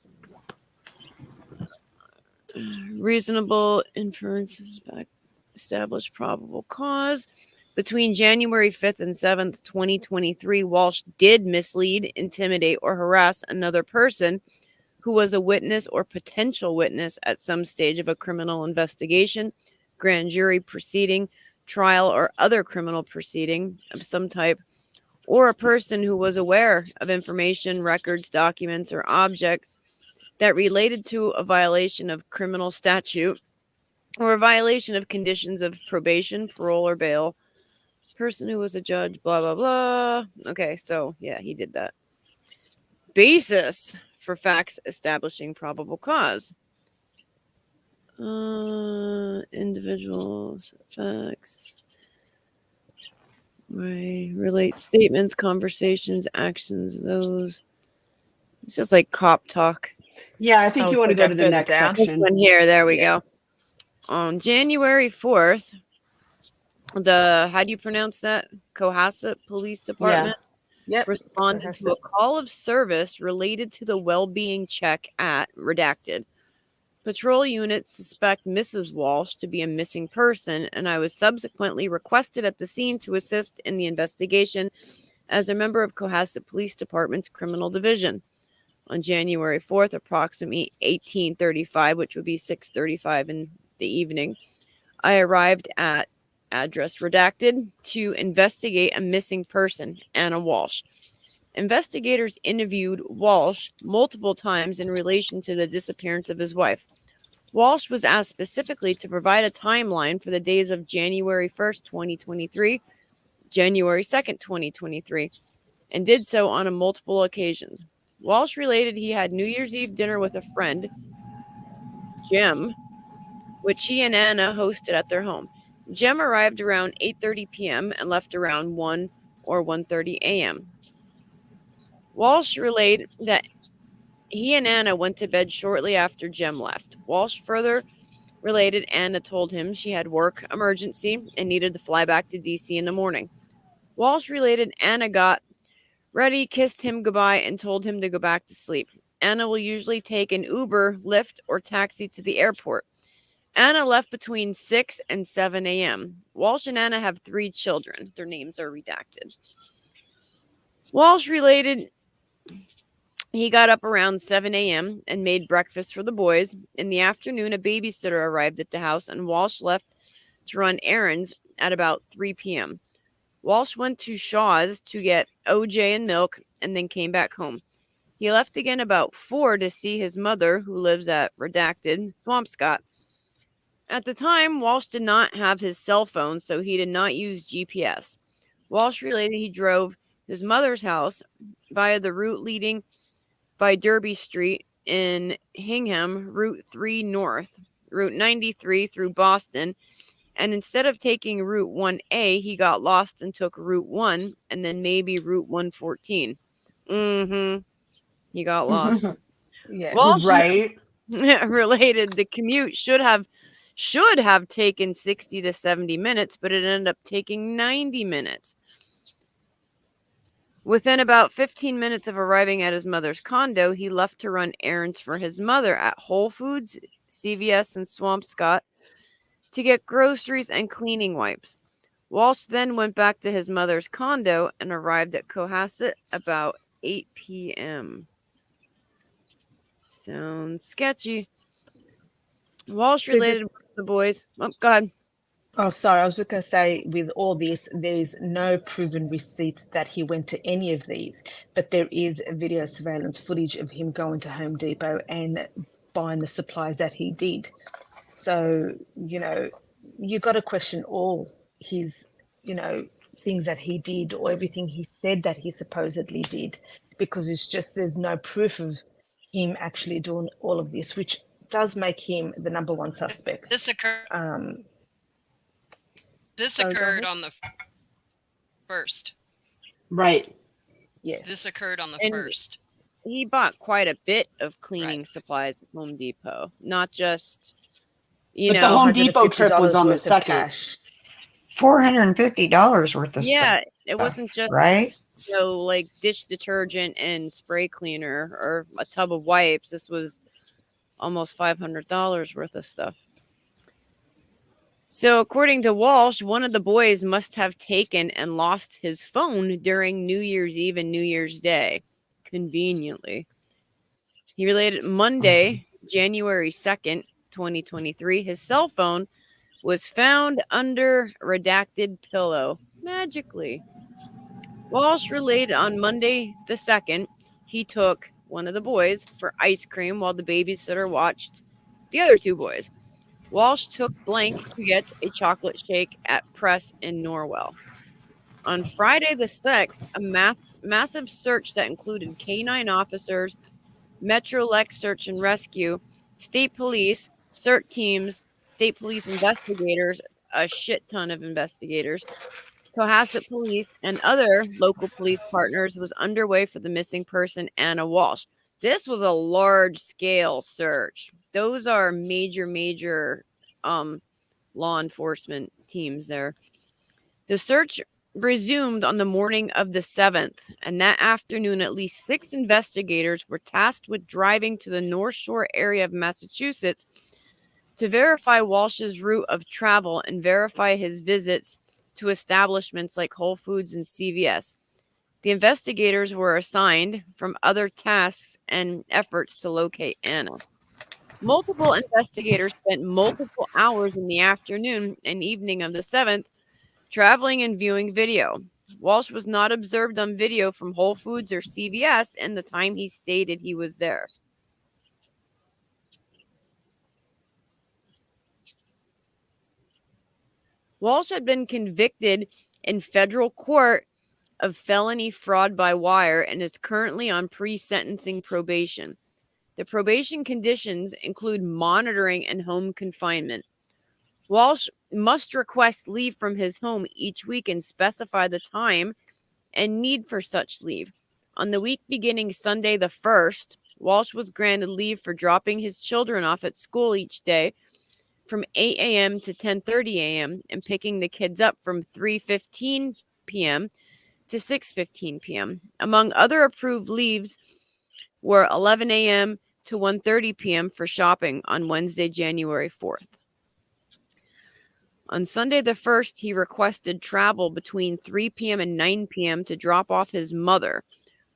Reasonable inferences back established probable cause. Between January 5th and 7th, 2023, Walshe did mislead, intimidate, or harass another person who was a witness or potential witness at some stage of a criminal investigation, grand jury proceeding, trial, or other criminal proceeding of some type, or a person who was aware of information, records, documents, or objects that related to a violation of criminal statute or a violation of conditions of probation, parole, or bail. Person who was a judge, blah, blah, blah. Okay, so yeah, he did that. basis for facts establishing probable cause. Individuals, facts. Right. Relate statements, conversations, actions, those. This is like cop talk. Yeah, I think Oh, you want so to go go to the further next down. This section. one here, there we Yeah. go. On January 4th, the, how do you pronounce that? Cohasset Police Department Yep. responded to a call of service related to the well-being check at redacted. Patrol units suspect Mrs. Walsh to be a missing person, and I was subsequently requested at the scene to assist in the investigation as a member of Cohasset Police Department's Criminal Division. On January 4th, approximately 18:35, which would be 6:35 in the evening, I arrived at address redacted to investigate a missing person, Anna Walsh. Investigators interviewed Walsh multiple times in relation to the disappearance of his wife. Walsh was asked specifically to provide a timeline for the days of January 1st, 2023, January 2nd, 2023, and did so on multiple occasions. Walsh related he had New Year's Eve dinner with a friend, Jim, which he and Anna hosted at their home. Jim arrived around 8:30 p.m. and left around 1 or 1:30 a.m. Walsh relayed that he and Anna went to bed shortly after Jim left. Walsh further related Anna told him she had work emergency and needed to fly back to DC in the morning. Walsh related Anna got ready, kissed him goodbye, and told him to go back to sleep. Anna will usually take an Uber, Lyft, or taxi to the airport. Anna left between 6 and 7 a.m. Walsh and Anna have 3 children. Their names are redacted. Walsh related he got up around 7 a.m. and made breakfast for the boys. In the afternoon, a babysitter arrived at the house, and Walsh left to run errands at about 3 p.m. Walsh went to Shaw's to get OJ and milk and then came back home. He left again about 4 to see his mother, who lives at redacted Swampscott. At the time, Walsh did not have his cell phone, so he did not use GPS. Walsh related he drove his mother's house via the route leading by Derby Street in Hingham, Route 3 North, Route 93 through Boston, and instead of taking Route 1A, he got lost and took Route 1 and then maybe Route 114. He got lost. Yeah. Walsh Right. related the commute should have taken 60 to 70 minutes, but it ended up taking 90 minutes. Within about 15 minutes of arriving at his mother's condo, he left to run errands for his mother at Whole Foods, CVS, and Swampscott to get groceries and cleaning wipes. Walsh then went back to his mother's condo and arrived at Cohasset about 8 p.m. Sounds sketchy. Walsh So related with the boys. Oh, go ahead. Oh, sorry. I was just going to say, with all this, there's no proven receipts that he went to any of these, but there is video surveillance footage of him going to Home Depot and buying the supplies that he did. So, you got to question all his, things that he did or everything he said that he supposedly did, because there's no proof of him actually doing all of this, which does make him the number one suspect. This occurred. This sorry, go occurred ahead. on the 1st. Right. Yes. This occurred on the And 1st. he bought quite a bit of cleaning supplies at Home Depot, not just, But the Home Depot trip was on the worth of 2nd. cash. $450 worth of yeah, stuff. it wasn't just right? like dish detergent and spray cleaner or a tub of wipes. This was almost $500 worth of stuff. So, according to Walsh, one of the boys must have taken and lost his phone during New Year's Eve and New Year's Day, conveniently. He related Monday, January 2nd, 2023, his cell phone was found under redacted pillow, magically. Walsh relayed on Monday the 2nd, he took one of the boys for ice cream while the babysitter watched the other 2 boys. Walsh took blank to get a chocolate shake at Press in Norwell. On Friday the 6th, a massive search that included K-9 officers, Metrolec Search and Rescue, state police, CERT teams, state police investigators, a shit ton of investigators, Cohasset Police, and other local police partners was underway for the missing person, Anna Walsh. This was a large-scale search. Those are major law enforcement teams there. The search resumed on the morning of the 7th, and that afternoon, at least 6 investigators were tasked with driving to the North Shore area of Massachusetts to verify Walsh's route of travel and verify his visits to establishments like Whole Foods and CVS. The investigators were assigned from other tasks and efforts to locate Anna. Multiple investigators spent multiple hours in the afternoon and evening of the 7th traveling and viewing video. Walsh was not observed on video from Whole Foods or CVS in the time he stated he was there. Walsh had been convicted in federal court of felony fraud by wire and is currently on pre-sentencing probation. The probation conditions include monitoring and home confinement. Walsh must request leave from his home each week and specify the time and need for such leave. On the week beginning Sunday the 1st, Walsh was granted leave for dropping his children off at school each day from 8 a.m. to 10:30 a.m. and picking the kids up from 3:15 p.m. to 6:15 p.m. Among other approved leaves were 11 a.m. to 1:30 p.m. for shopping on Wednesday, January 4th. On Sunday the 1st, he requested travel between 3 p.m. and 9 p.m. to drop off his mother.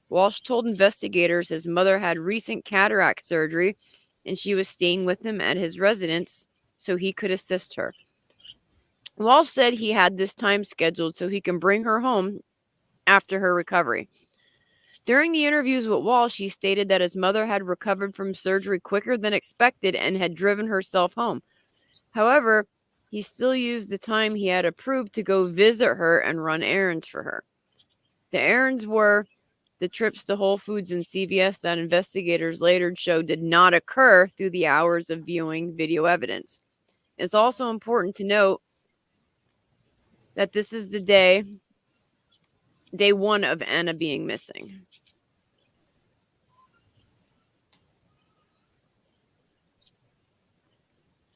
Walsh told investigators his mother had recent cataract surgery and she was staying with him at his residence so he could assist her. Walsh said he had this time scheduled so he can bring her home after her recovery. During the interviews with Walsh, he stated that his mother had recovered from surgery quicker than expected and had driven herself home. However, he still used the time he had approved to go visit her and run errands for her. The errands were the trips to Whole Foods and CVS that investigators later showed did not occur through the hours of viewing video evidence. It's also important to note that this is the day one of Anna being missing.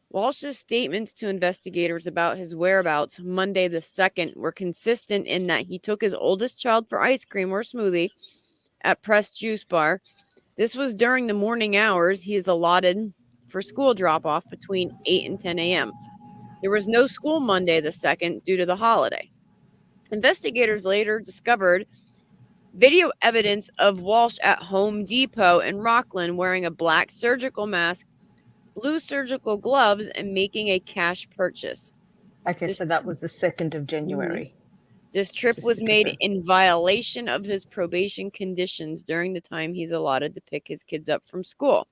Walsh's statements to investigators about his whereabouts Monday the 2nd were consistent in that he took his oldest child for ice cream or smoothie at Press Juice Bar. This was during the morning hours he is allotted for school drop-off between 8 and 10 a.m. There was no school Monday the 2nd due to the holiday. Investigators later discovered video evidence of Walsh at Home Depot in Rockland wearing a black surgical mask, blue surgical gloves, and making a cash purchase. Okay, so that was the 2nd of January. This trip Just was to made confirm. in violation of his probation conditions during the time he's allotted to pick his kids up from school.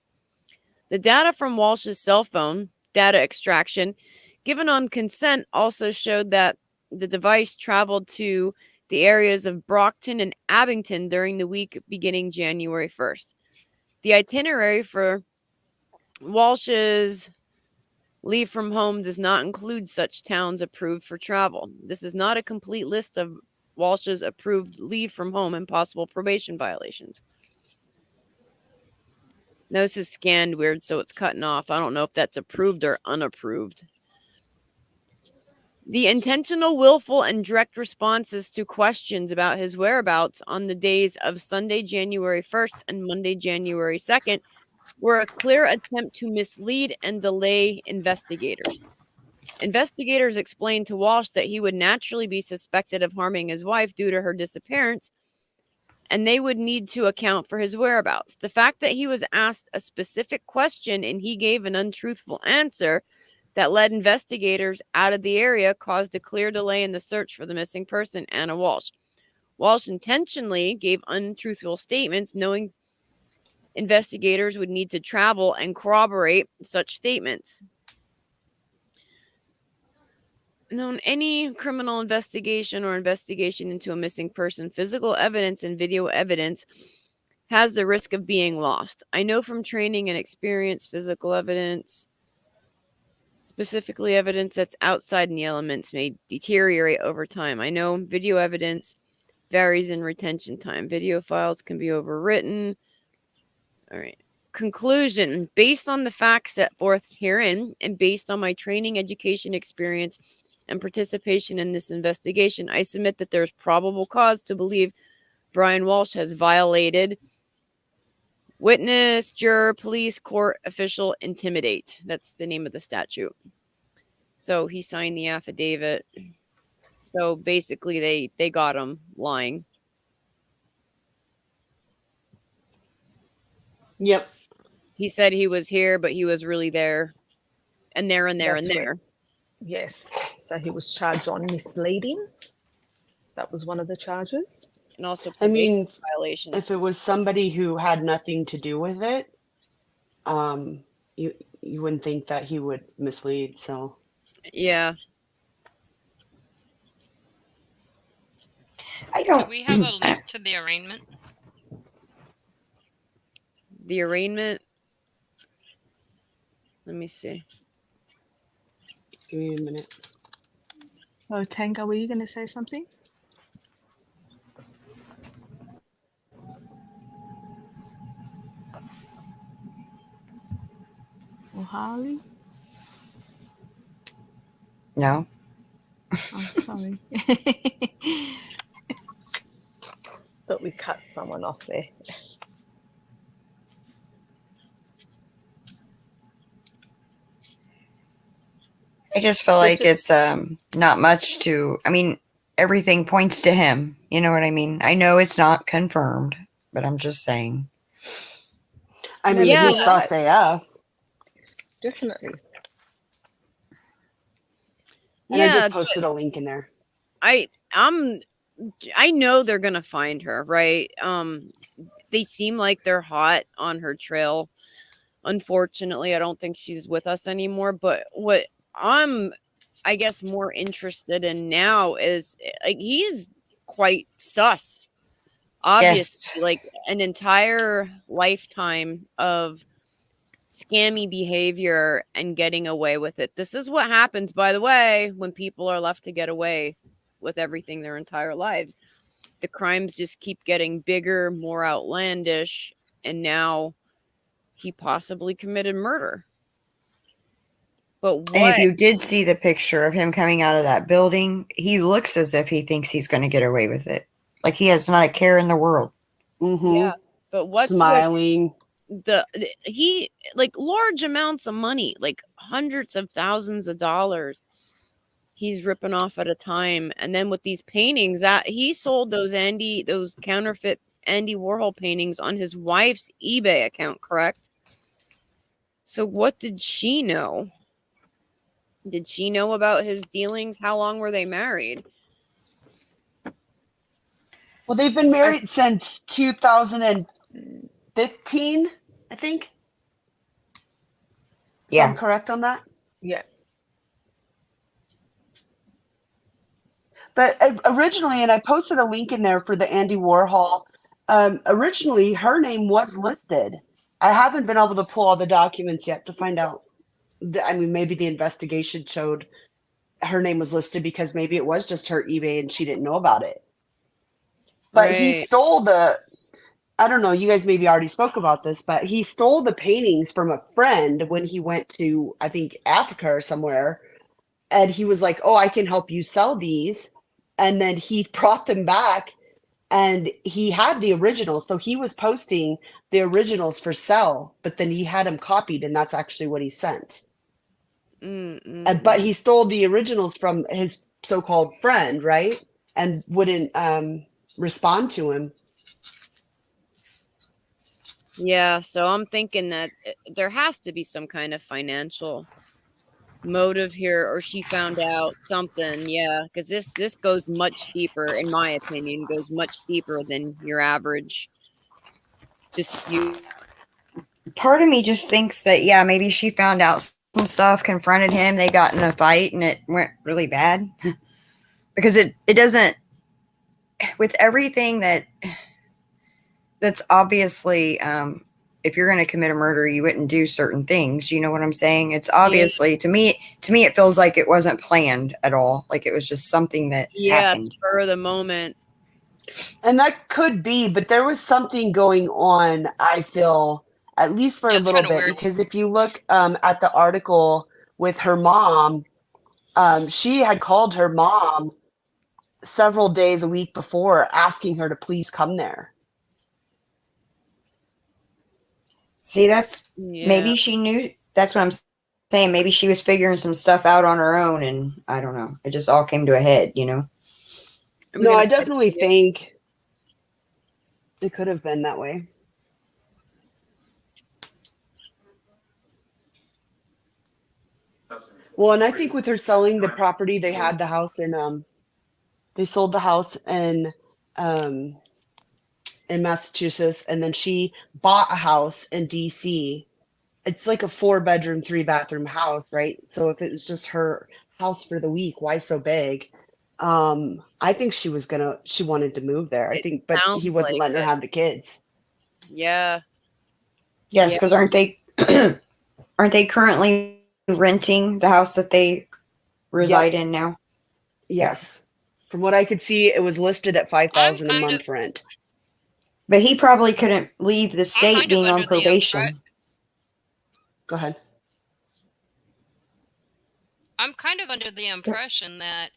The data from Walsh's cell phone, data extraction, given on consent, also showed that the device traveled to the areas of Brockton and Abington during the week beginning January 1st. The itinerary for Walsh's leave from home does not include such towns approved for travel. This is not a complete list of Walsh's approved leave from home and possible probation violations. Now, this is scanned weird, so it's cutting off. I don't know if that's approved or unapproved. The intentional, willful, and direct responses to questions about his whereabouts on the days of Sunday, January 1st and Monday, January 2nd were a clear attempt to mislead and delay investigators. Investigators explained to Walsh that he would naturally be suspected of harming his wife due to her disappearance, and they would need to account for his whereabouts. The fact that he was asked a specific question and he gave an untruthful answer that led investigators out of the area caused a clear delay in the search for the missing person, Anna Walsh. Walsh intentionally gave untruthful statements, knowing investigators would need to travel and corroborate such statements. known any criminal investigation or investigation into a missing person, physical evidence and video evidence has the risk of being lost. I know from training and experience, physical evidence, specifically evidence that's outside in the elements, may deteriorate over time. I know video evidence varies in retention time. Video files can be overwritten. All right. Conclusion: based on the facts set forth herein and based on my training, education, experience, and participation in this investigation, I submit that there's probable cause to believe Brian Walshe has violated witness, juror, police, court, official, intimidate. That's the name of the statute. So he signed the affidavit. So basically they got him lying. Yep. He said he was here, but he was really there. And there and there That's and right. there. Yes. So he was charged on misleading. That was one of the charges. And also I mean, violations. if it was somebody who had nothing to do with it, you wouldn't think that he would mislead. So Yeah. I Do don't. we have a link to the arraignment? The arraignment. Let me see. give me a minute. Oh, Tango, were you going to say something? Or Harley? No. Oh, sorry. Thought we cut someone off there. I just feel like it's not much to. I mean, everything points to him. You know what I mean? I know it's not confirmed, but I'm just saying. I mean, Yeah. he's sus AF. Definitely. And I Yeah, just posted a link in there. I know they're gonna find her, right? They seem like they're hot on her trail. Unfortunately, I don't think she's with us anymore. But what I'm, I guess, more interested in now is like he's quite sus. Obviously, Yes. like an entire lifetime of scammy behavior and getting away with it. This is what happens, by the way, when people are left to get away with everything their entire lives. The crimes just keep getting bigger, more outlandish, and now he possibly committed murder. But And what? if you did see the picture of him coming out of that building, he looks as if he thinks he's going to get away with it. Like he has not a care in the world. Mm-hmm. Yeah, but what's with Smiling. he like large amounts of money, like hundreds of thousands of dollars he's ripping off at a time. And then with these paintings that he sold, those counterfeit Andy Warhol paintings on his wife's eBay account, correct? So what did she know? Did she know about his dealings? How long were they married? Well, they've been married since 2015, I think. If I'm Yeah. correct on that. Yeah. But originally, and I posted a link in there for the Andy Warhol. Originally, her name was listed. I haven't been able to pull all the documents yet to find out. I mean, maybe the investigation showed her name was listed because maybe it was just her eBay and she didn't know about it. But he Right. stole I don't know, you guys maybe already spoke about this, but he stole the paintings from a friend when he went to, I think, Africa or somewhere. And he was like, oh, I can help you sell these. And then he brought them back and he had the originals. So he was posting the originals for sale, but then he had them copied and that's actually what he sent. But he stole the originals from his so-called friend, right? And wouldn't respond to him. Yeah, so I'm thinking that there has to be some kind of financial motive here, or she found out something. Yeah, because this goes much deeper, in my opinion, goes much deeper than your average dispute. Part of me just thinks that, yeah, maybe she found out and stuff confronted him. They got in a fight and it went really bad because it doesn't, with everything that's obviously, if you're going to commit a murder, you wouldn't do certain things. You know what I'm saying? It's obviously, to me, it feels like it wasn't planned at all. Like it was just something that happened. Spur the moment. And that could be, but there was something going on, I feel, at least for a Yeah, it's little kinda bit, weird. because if you look at the article with her mom, she had called her mom several days a week before asking her to please come there. See, that's Yeah. maybe she knew. That's what I'm saying. Maybe she was figuring some stuff out on her own, and I don't know. It just all came to a head, you know? No, I definitely think it could have been that way. Well, and I think with her selling the property, they had the house in they sold the house in Massachusetts, and then she bought a house in DC. It's like a 4-bedroom, 3-bathroom house, right? So if it was just her house for the week, why so big? I think she wanted to move there. I think, but he sounds wasn't like letting her it. have the kids. Yeah. Yes, Yeah. because aren't they currently renting the house that they reside in now? Yes. From what I could see, it was listed at $5,000 a kind month rent. But he probably couldn't leave the kind state of being on under the probation. Go ahead. I'm kind of under the impression that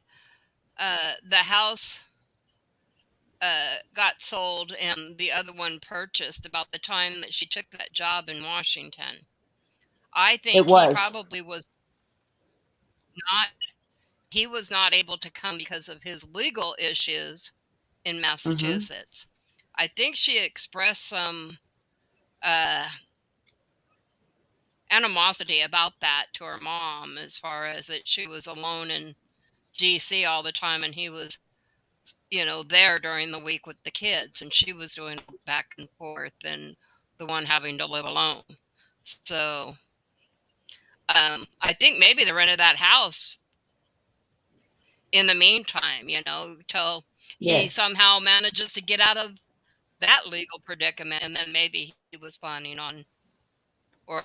the house got sold and the other one purchased about the time that she took that job in Washington. I think It was. he probably was not able to come because of his legal issues in Massachusetts. I think she expressed some animosity about that to her mom, as far as that she was alone in DC all the time and he was, there during the week with the kids, and she was doing back and forth and the one having to live alone. So I think maybe they rented that house in the meantime, till he Yes. somehow manages to get out of that legal predicament, and then maybe he was planning on, or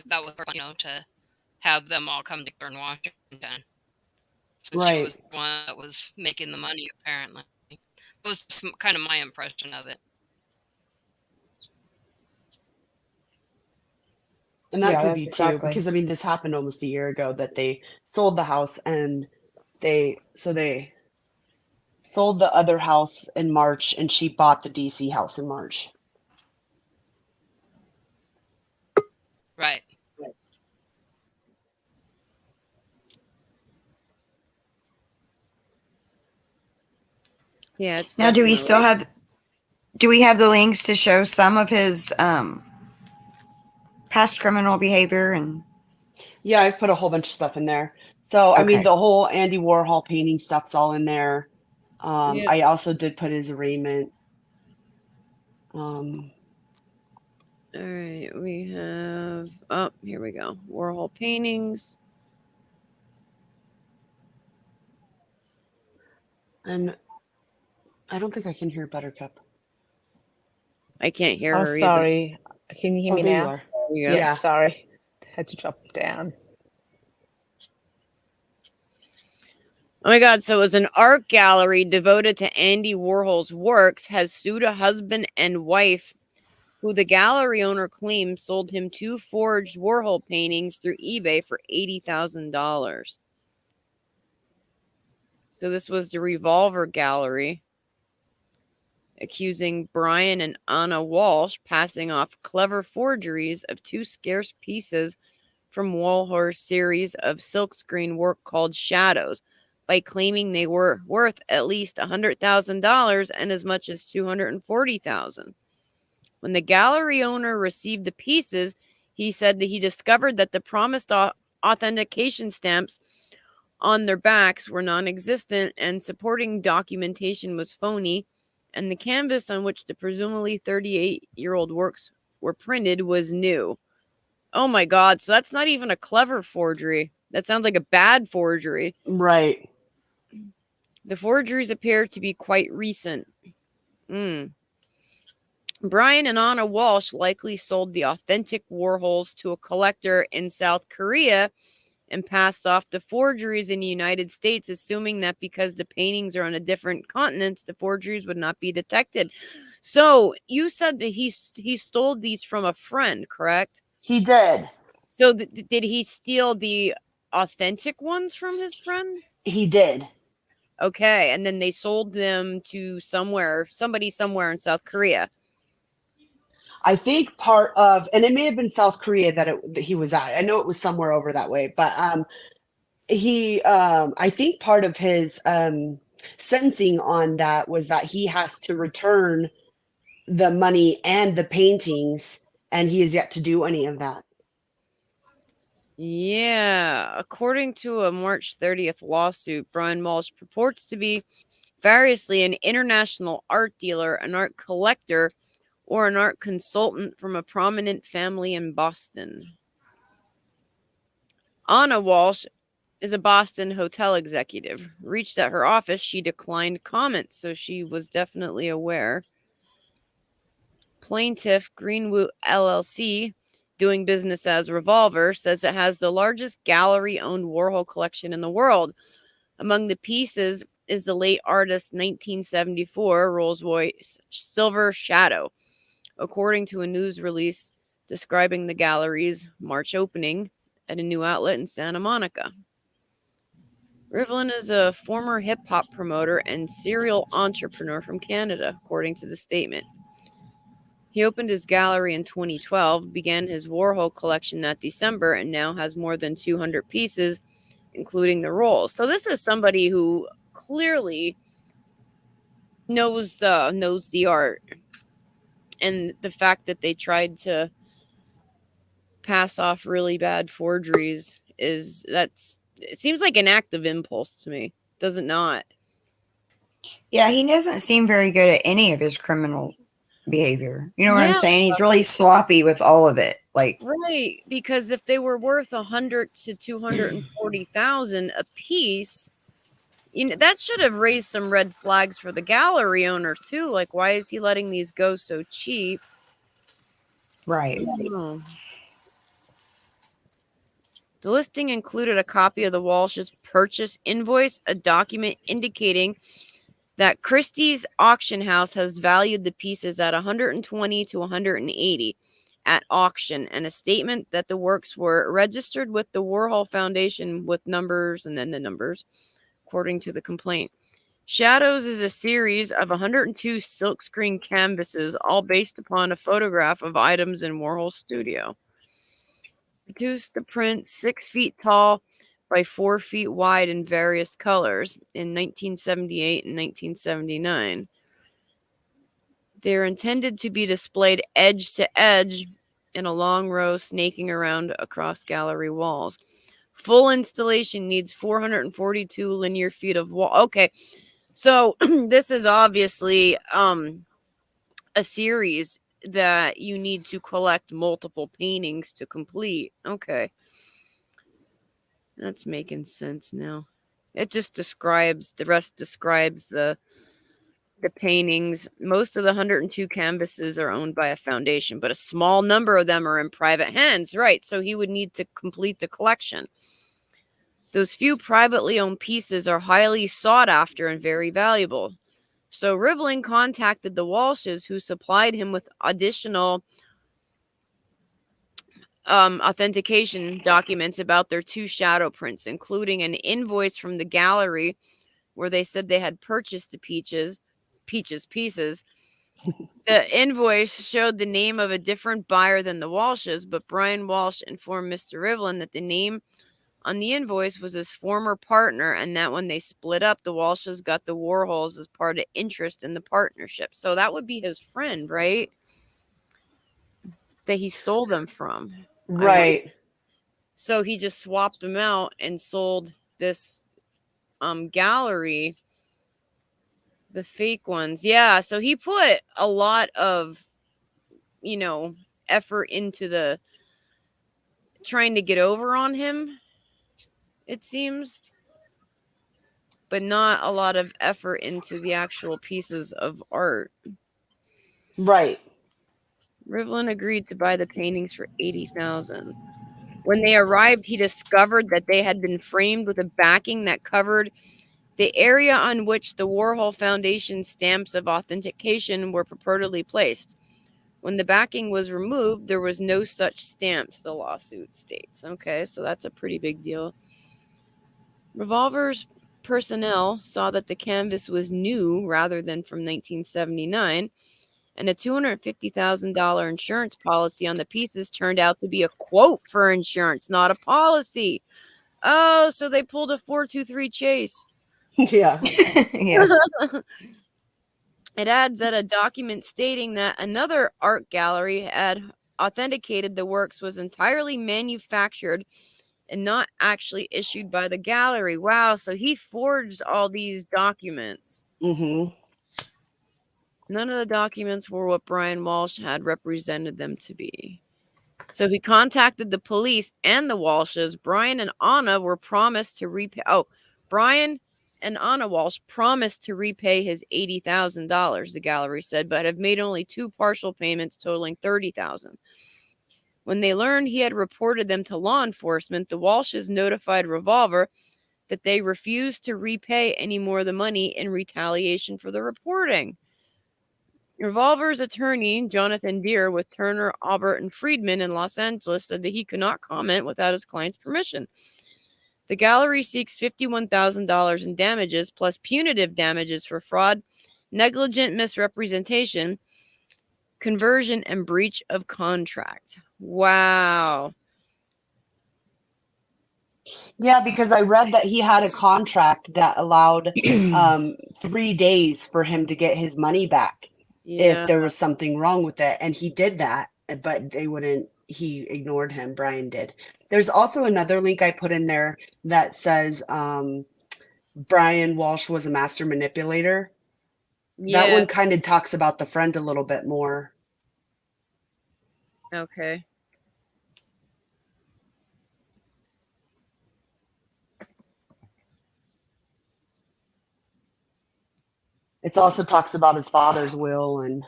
that was, to have them all come together in Washington. Since she was Right. the one that was making the money, apparently. It was just kind of my impression of it. And that Yeah, could that's be too, exactly. because I mean, this happened almost a year ago that they sold the house, and they sold the other house in March, and she bought the DC house in March. Right. Yeah, it's Now, do we have the links to show some of his past criminal behavior? And Yeah, I've put a whole bunch of stuff in there. So, I mean, Okay. the whole Andy Warhol painting stuff's all in there. Yeah. I also did put his arraignment. All right, we have. Oh, here we go. Warhol paintings. And I don't think I can hear Buttercup. I can't hear Oh, her either. sorry. Can you hear me there you now? are. There we go. Yeah, sorry. Had to drop down. Oh my God. So it was an art gallery devoted to Andy Warhol's works has sued a husband and wife who the gallery owner claims sold him 2 forged Warhol paintings through eBay for $80,000. So this was the Revolver Gallery, accusing Brian and Anna Walshe passing off clever forgeries of 2 scarce pieces from Walshe's series of silkscreen work called Shadows, by claiming they were worth at least $100,000 and as much as $240,000. When the gallery owner received the pieces, he said that he discovered that the promised authentication stamps on their backs were non-existent and supporting documentation was phony, and the canvas on which the presumably 38-year-old works were printed was new. Oh my God. So that's not even a clever forgery. That sounds like a bad forgery. Right. The forgeries appear to be quite recent. Brian and Anna Walsh likely sold the authentic Warhols to a collector in South Korea and passed off the forgeries in the United States, assuming that because the paintings are on a different continent, the forgeries would not be detected. So you said that he stole these from a friend, correct? He did. So did he steal the authentic ones from his friend? He did. Okay, and then they sold them to somebody somewhere in South Korea. I think part of, and it may have been South Korea that he was at. I know it was somewhere over that way, but I think part of his sentencing on that was that he has to return the money and the paintings, and he has yet to do any of that. Yeah, according to a March 30th lawsuit, Brian Walsh purports to be variously an international art dealer, an art collector, or an art consultant from a prominent family in Boston. Anna Walsh is a Boston hotel executive. Reached at her office, she declined comment, so she was definitely aware. Plaintiff Greenwood LLC, doing business as Revolver, says it has the largest gallery-owned Warhol collection in the world. Among the pieces is the late artist's 1974 Rolls-Royce Silver Shadow, according to a news release describing the gallery's March opening at a new outlet in Santa Monica. Rivlin is a former hip-hop promoter and serial entrepreneur from Canada, according to the statement. He opened his gallery in 2012, began his Warhol collection that December, and now has more than 200 pieces, including the rolls. So this is somebody who clearly knows the art, and the fact that they tried to pass off really bad forgeries it seems like an act of impulse to me. Does it not? Yeah, he doesn't seem very good at any of his criminal behavior. You know what I'm Yeah. saying? He's really sloppy with all of it. Like, Right, because if they were worth 100 to 240,000 a piece, that should have raised some red flags for the gallery owner too. Like, why is he letting these go so cheap? right. Oh. The listing included a copy of the Walsh's purchase invoice, a document indicating that Christie's auction house has valued the pieces at 120 to 180 at auction, and a statement that the works were registered with the Warhol Foundation with numbers and then the numbers, according to the complaint. Shadows is a series of 102 silkscreen canvases, all based upon a photograph of items in Warhol's studio. Produced the print 6 feet tall by 4 feet wide in various colors in 1978 and 1979. They're intended to be displayed edge to edge in a long row snaking around across gallery walls. Full installation needs 442 linear feet of wall. Okay, so this is obviously a series that you need to collect multiple paintings to complete. Okay. That's making sense now. It just describes the paintings. Most of the 102 canvases are owned by a foundation, but a small number of them are in private hands. Right, so he would need to complete the collection. Those few privately owned pieces are highly sought after and very valuable. So Rivlin contacted the Walshes, who supplied him with additional authentication documents about their 2 shadow prints, including an invoice from the gallery where they said they had purchased the pieces. The invoice showed the name of a different buyer than the Walshes, but Brian Walsh informed Mr. Rivlin that the name on the invoice was his former partner, and that when they split up, the Walshes got the Warhols as part of interest in the partnership. So that would be his friend, right? That he stole them from. Right. So he just swapped them out and sold this gallery the fake ones. Yeah, so he put a lot of effort into trying to get over on him, it seems, but not a lot of effort into the actual pieces of art. Right. Rivlin agreed to buy the paintings for $80,000. When they arrived, he discovered that they had been framed with a backing that covered the area on which the Warhol Foundation stamps of authentication were purportedly placed. When the backing was removed, there was no such stamps, the lawsuit states. Okay, so that's a pretty big deal. Revolver's personnel saw that the canvas was new rather than from 1979, and a $250,000 insurance policy on the pieces turned out to be a quote for insurance, not a policy. Oh, so they pulled a 423 chase. Yeah. Yeah. It adds that a document stating that another art gallery had authenticated the works was entirely manufactured and not actually issued by the gallery. Wow, so he forged all these documents. Mm-hmm. None of the documents were what Brian Walshe had represented them to be. So he contacted the police and the Walshes. Brian and Anna were promised to repay. Oh, Brian and Anna Walshe promised to repay his $80,000, the gallery said, but have made only 2 partial payments totaling $30,000. When they learned he had reported them to law enforcement, the Walshes notified Revolver that they refused to repay any more of the money in retaliation for the reporting. Revolver's attorney, Jonathan Deere, with Turner, Aubert, and Friedman in Los Angeles, said that he could not comment without his client's permission. The gallery seeks $51,000 in damages plus punitive damages for fraud, negligent misrepresentation, conversion, and breach of contract. Wow. Yeah, because I read that he had a contract that allowed 3 days for him to get his money back Yeah. if there was something wrong with it. And he did that, but they wouldn't, he ignored him. Brian did. There's also another link I put in there that says Brian Walshe was a master manipulator. Yeah. That one kind of talks about the friend a little bit more. Okay. It also talks about his father's will and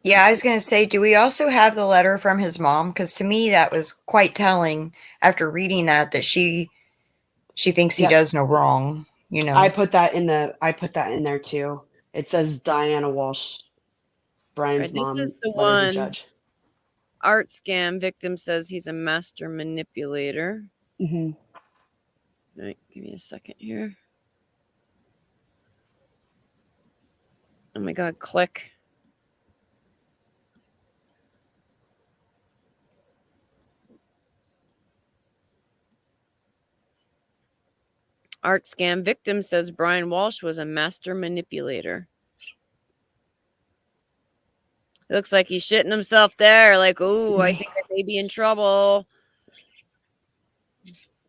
Yeah, I was going to say, do we also have the letter from his mom? Because to me, that was quite telling after reading that she thinks he Yep. does no wrong. You know, I put that in there too. It says Diana Walshe, Brian's Right, this mom, is the letter to one. judge. Art scam victim says he's a master manipulator. Mm-hmm. All right, give me a second here. Oh my God, click. Art scam victim says Brian Walshe was a master manipulator. It looks like he's shitting himself there. Like, oh, I think I may be in trouble.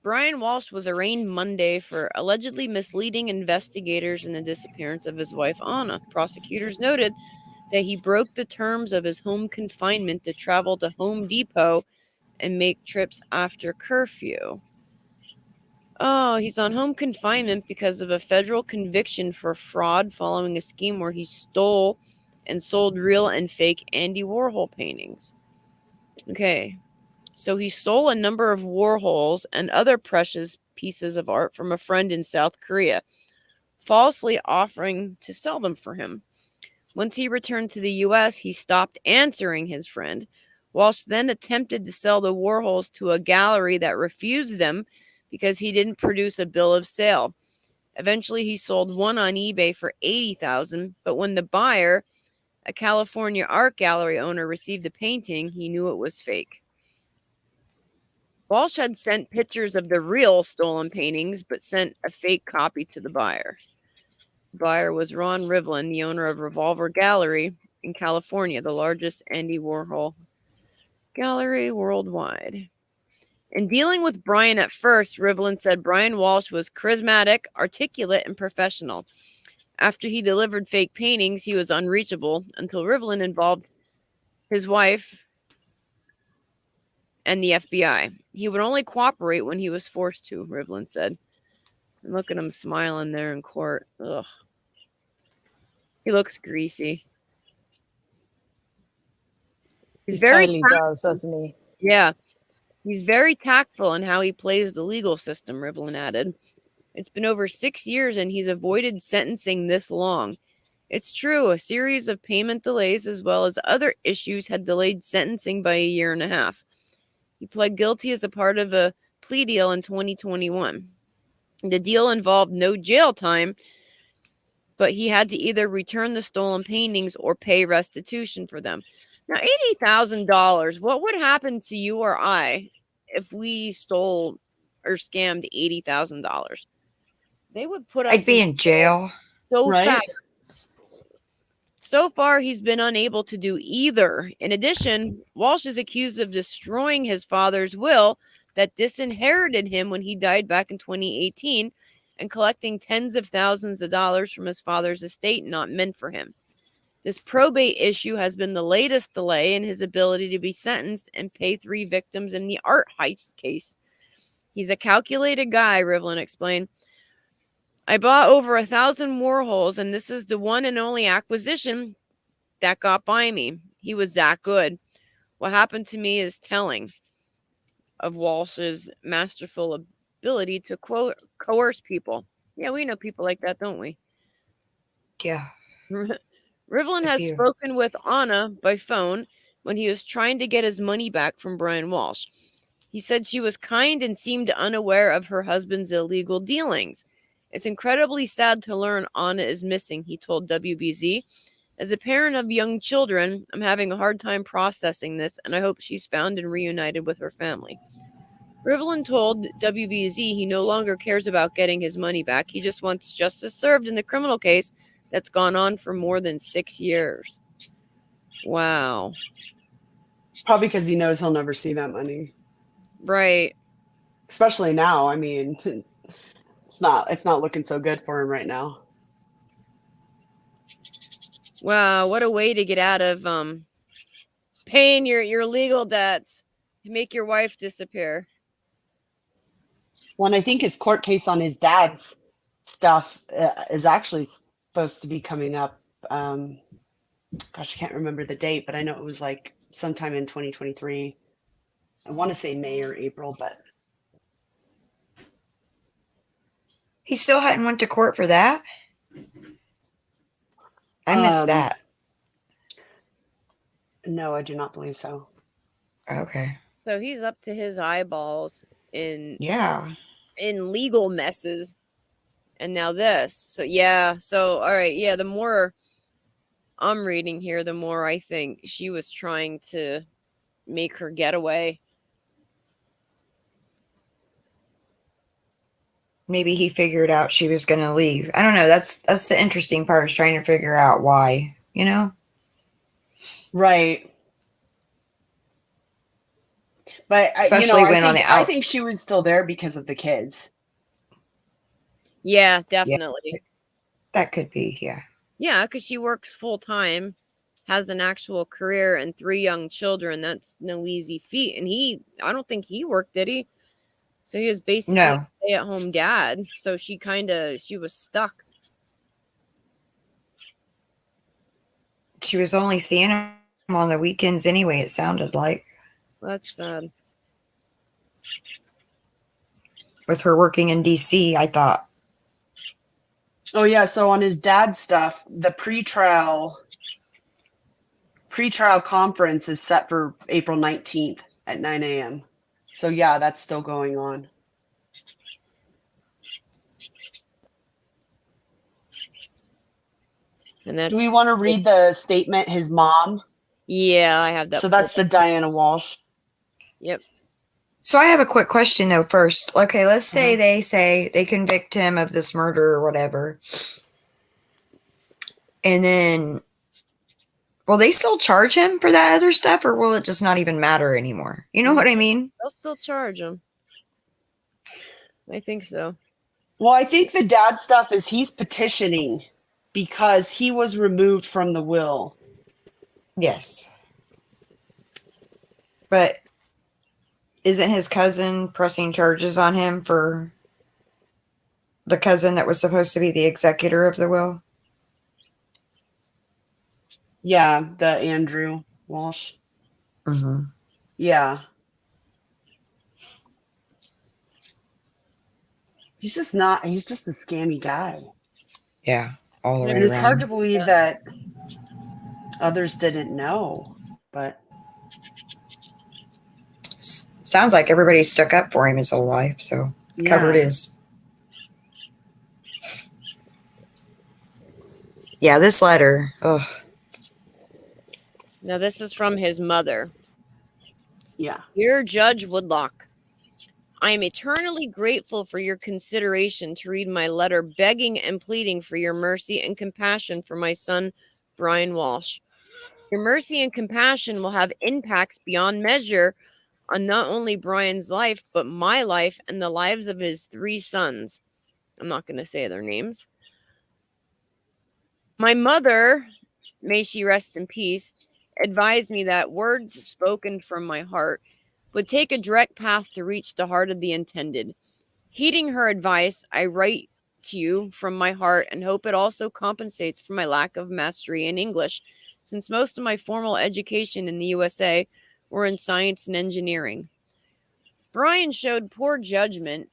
Brian Walshe was arraigned Monday for allegedly misleading investigators in the disappearance of his wife, Anna. Prosecutors noted that he broke the terms of his home confinement to travel to Home Depot and make trips after curfew. Oh, he's on home confinement because of a federal conviction for fraud following a scheme where he stole and sold real and fake Andy Warhol paintings. Okay, so he stole a number of Warhols and other precious pieces of art from a friend in South Korea, falsely offering to sell them for him. Once he returned to the U.S., he stopped answering his friend. Walshe then attempted to sell the Warhols to a gallery that refused them because he didn't produce a bill of sale. Eventually, he sold one on eBay for $80,000, but when the buyer, a California art gallery owner, received the painting, he knew it was fake. Walshe had sent pictures of the real stolen paintings, but sent a fake copy to the buyer. The buyer was Ron Rivlin, the owner of Revolver Gallery in California, the largest Andy Warhol gallery worldwide. In dealing with Brian at first, Rivlin said Brian Walshe was charismatic, articulate, and professional. After he delivered fake paintings, he was unreachable until Rivlin involved his wife and the FBI. He would only cooperate when he was forced to, Rivlin said. And look at him smiling there in court. Ugh. He looks greasy. He's He very totally tactful. does, doesn't he? Yeah. He's very tactful in how he plays the legal system, Rivlin added. It's been over 6 years and he's avoided sentencing this long. It's true, a series of payment delays as well as other issues had delayed sentencing by a year and a half. He pled guilty as a part of a plea deal in 2021. The deal involved no jail time, but he had to either return the stolen paintings or pay restitution for them. Now, $80,000, what would happen to you or I if we stole or scammed $80,000? They would put us I'd be in jail. so Right? fast. So far, he's been unable to do either. In addition, Walsh is accused of destroying his father's will that disinherited him when he died back in 2018 and collecting tens of thousands of dollars from his father's estate not meant for him. This probate issue has been the latest delay in his ability to be sentenced and pay 3 victims in the art heist case. He's a calculated guy, Rivlin explained. I bought over 1,000 Warhols, and this is the one and only acquisition that got by me. He was that good. What happened to me is telling of Walsh's masterful ability to coerce people. Yeah, we know people like that, don't we? Yeah. Rivlin A has few. spoken with Anna by phone when he was trying to get his money back from Brian Walsh. He said she was kind and seemed unaware of her husband's illegal dealings. It's incredibly sad to learn Anna is missing, he told WBZ. As a parent of young children, I'm having a hard time processing this, and I hope she's found and reunited with her family. Rivlin told WBZ he no longer cares about getting his money back. He just wants justice served in the criminal case that's gone on for more than 6 years. Wow. Probably because he knows he'll never see that money. Right. Especially now. I mean, it's not looking so good for him right now. Wow, what a way to get out of paying your legal debts and make your wife disappear. Well, and I think his court case on his dad's stuff is actually supposed to be coming up. Gosh, I can't remember the date, but I know it was like sometime in 2023. I want to say May or April, but He still hadn't went to court for that? I missed that. No, I do not believe so. Okay. So he's up to his eyeballs in legal messes. And now this. So yeah, all right, yeah, the more I'm reading here, the more I think she was trying to make her getaway. Maybe he figured out she was going to leave. I don't know. That's the interesting part, is trying to figure out why, you know? Right. But Especially when on the I think she was still there because of the kids. Yeah, definitely. Yeah, that could be, yeah. Yeah, because she works full time, has an actual career, and 3 young children. That's no easy feat. And I don't think he worked, did he? So he was basically a stay-at-home dad. So she was stuck. She was only seeing him on the weekends anyway, it sounded like. That's sad. With her working in DC, I thought. Oh yeah, so on his dad's stuff, the pretrial conference is set for April 19th at 9 a.m. So yeah, that's still going on. And that's, do we want to read the statement his mom? Yeah, I have that. So that's the Diana Walsh. Yep. So I have a quick question though first. Okay, let's say they convict him of this murder or whatever. And then will they still charge him for that other stuff, or will it just not even matter anymore? You know what I mean? They'll still charge him. I think so. Well, I think the dad stuff is he's petitioning because he was removed from the will. Yes. But Isn't his cousin pressing charges on him for the cousin that was supposed to be the executor of the will? Yeah, the Andrew Walsh. Mm-hmm. Yeah. He's just a scammy guy. Yeah, all the And way And it's hard around. to believe that others didn't know, but Sounds like everybody stuck up for him his whole life, so covered yeah. is. Yeah, this letter. Oh, Now, this is from his mother. Yeah. Dear Judge Woodlock, I am eternally grateful for your consideration to read my letter begging and pleading for your mercy and compassion for my son, Brian Walsh. Your mercy and compassion will have impacts beyond measure on not only Brian's life, but my life and the lives of his 3 sons. I'm not going to say their names. My mother, may she rest in peace, advised me that words spoken from my heart would take a direct path to reach the heart of the intended. Heeding her advice, I write to you from my heart and hope it also compensates for my lack of mastery in English, since most of my formal education in the USA were in science and engineering. Brian showed poor judgment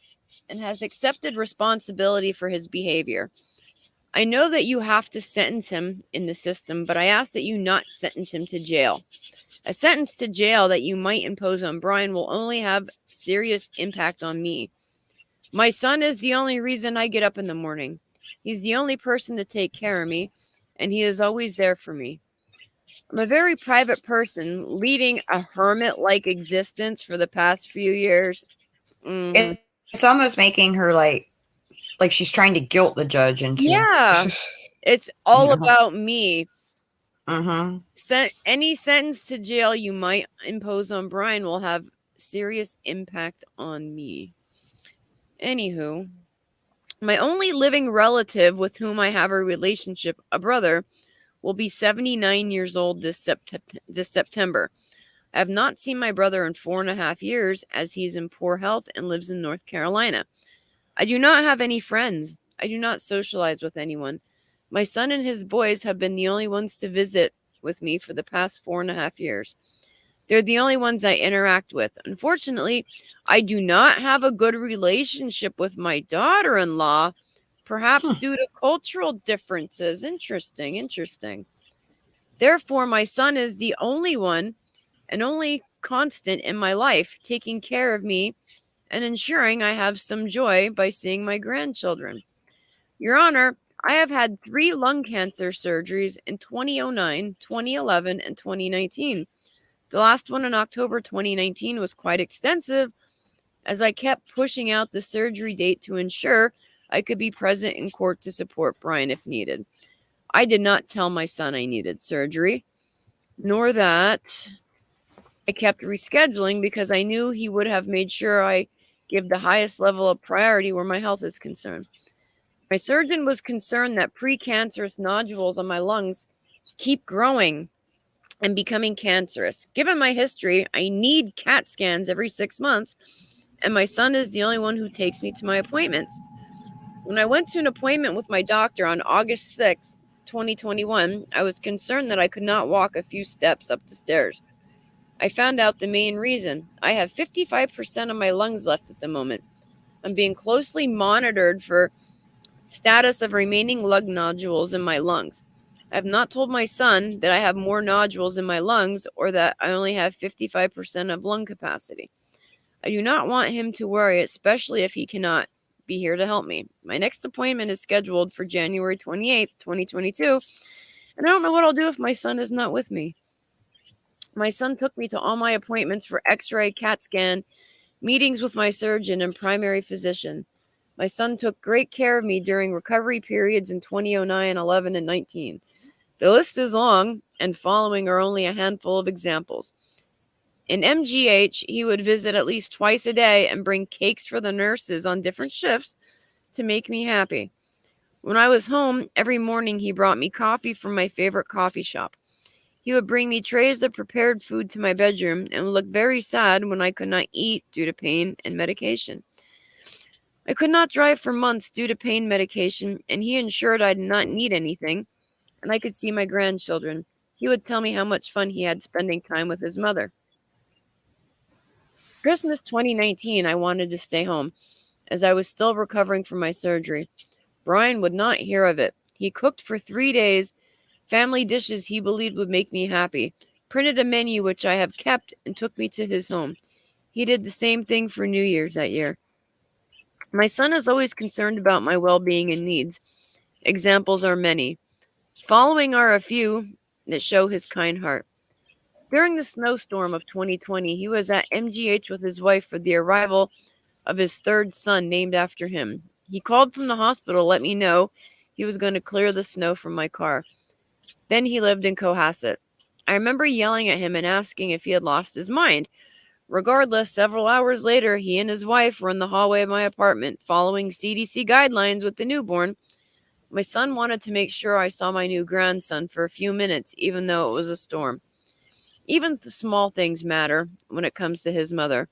and has accepted responsibility for his behavior. I know that you have to sentence him in the system, but I ask that you not sentence him to jail. A sentence to jail that you might impose on Brian will only have serious impact on me. My son is the only reason I get up in the morning. He's the only person to take care of me, and he is always there for me. I'm a very private person, leading a hermit-like existence for the past few years. it's almost making her like she's trying to guilt the judge into. Yeah, it's all Yeah. about me. Mm-hmm. Any sentence to jail you might impose on Brian will have serious impact on me. Anywho, my only living relative with whom I have a relationship, a brother, will be 79 years old this September. I have not seen my brother in 4.5 years as he's in poor health and lives in North Carolina. I do not have any friends. I do not socialize with anyone. My son and his boys have been the only ones to visit with me for the past 4.5 years. They're the only ones I interact with. Unfortunately, I do not have a good relationship with my daughter-in-law, perhaps due to cultural differences. Interesting. Therefore, my son is the only one and only constant in my life, taking care of me and ensuring I have some joy by seeing my grandchildren. Your Honor, I have had 3 lung cancer surgeries in 2009, 2011, and 2019. The last one in October 2019 was quite extensive, as I kept pushing out the surgery date to ensure I could be present in court to support Brian if needed. I did not tell my son I needed surgery, nor that I kept rescheduling because I knew he would have made sure I give the highest level of priority where my health is concerned. My surgeon was concerned that precancerous nodules on my lungs keep growing and becoming cancerous. Given my history, I need CAT scans every 6 months, and my son is the only one who takes me to my appointments. When I went to an appointment with my doctor on August 6, 2021, I was concerned that I could not walk a few steps up the stairs. I found out the main reason. I have 55% of my lungs left at the moment. I'm being closely monitored for status of remaining lung nodules in my lungs. I have not told my son that I have more nodules in my lungs or that I only have 55% of lung capacity. I do not want him to worry, especially if he cannot be here to help me. My next appointment is scheduled for January 28th, 2022, and I don't know what I'll do if my son is not with me. My son took me to all my appointments for x-ray, CAT scan, meetings with my surgeon and primary physician. My son took great care of me during recovery periods in 2009, 11, and 19. The list is long, and following are only a handful of examples. In MGH, he would visit at least twice a day and bring cakes for the nurses on different shifts to make me happy. When I was home, every morning he brought me coffee from my favorite coffee shop. He would bring me trays of prepared food to my bedroom and would look very sad when I could not eat due to pain and medication. I could not drive for months due to pain medication, and he ensured I did not need anything, and I could see my grandchildren. He would tell me how much fun he had spending time with his mother. Christmas 2019, I wanted to stay home, as I was still recovering from my surgery. Brian would not hear of it. He cooked for 3 days, family dishes he believed would make me happy, printed a menu which I have kept, and took me to his home. He did the same thing for New Year's that year. My son is always concerned about my well-being and needs. Examples are many. Following are a few that show his kind heart. During the snowstorm of 2020, he was at MGH with his wife for the arrival of his third son named after him. He called from the hospital to let me know he was going to clear the snow from my car. Then he lived in Cohasset. I remember yelling at him and asking if he had lost his mind. Regardless, several hours later, he and his wife were in the hallway of my apartment following CDC guidelines with the newborn. My son wanted to make sure I saw my new grandson for a few minutes, even though it was a storm. Even small things matter when it comes to his mother.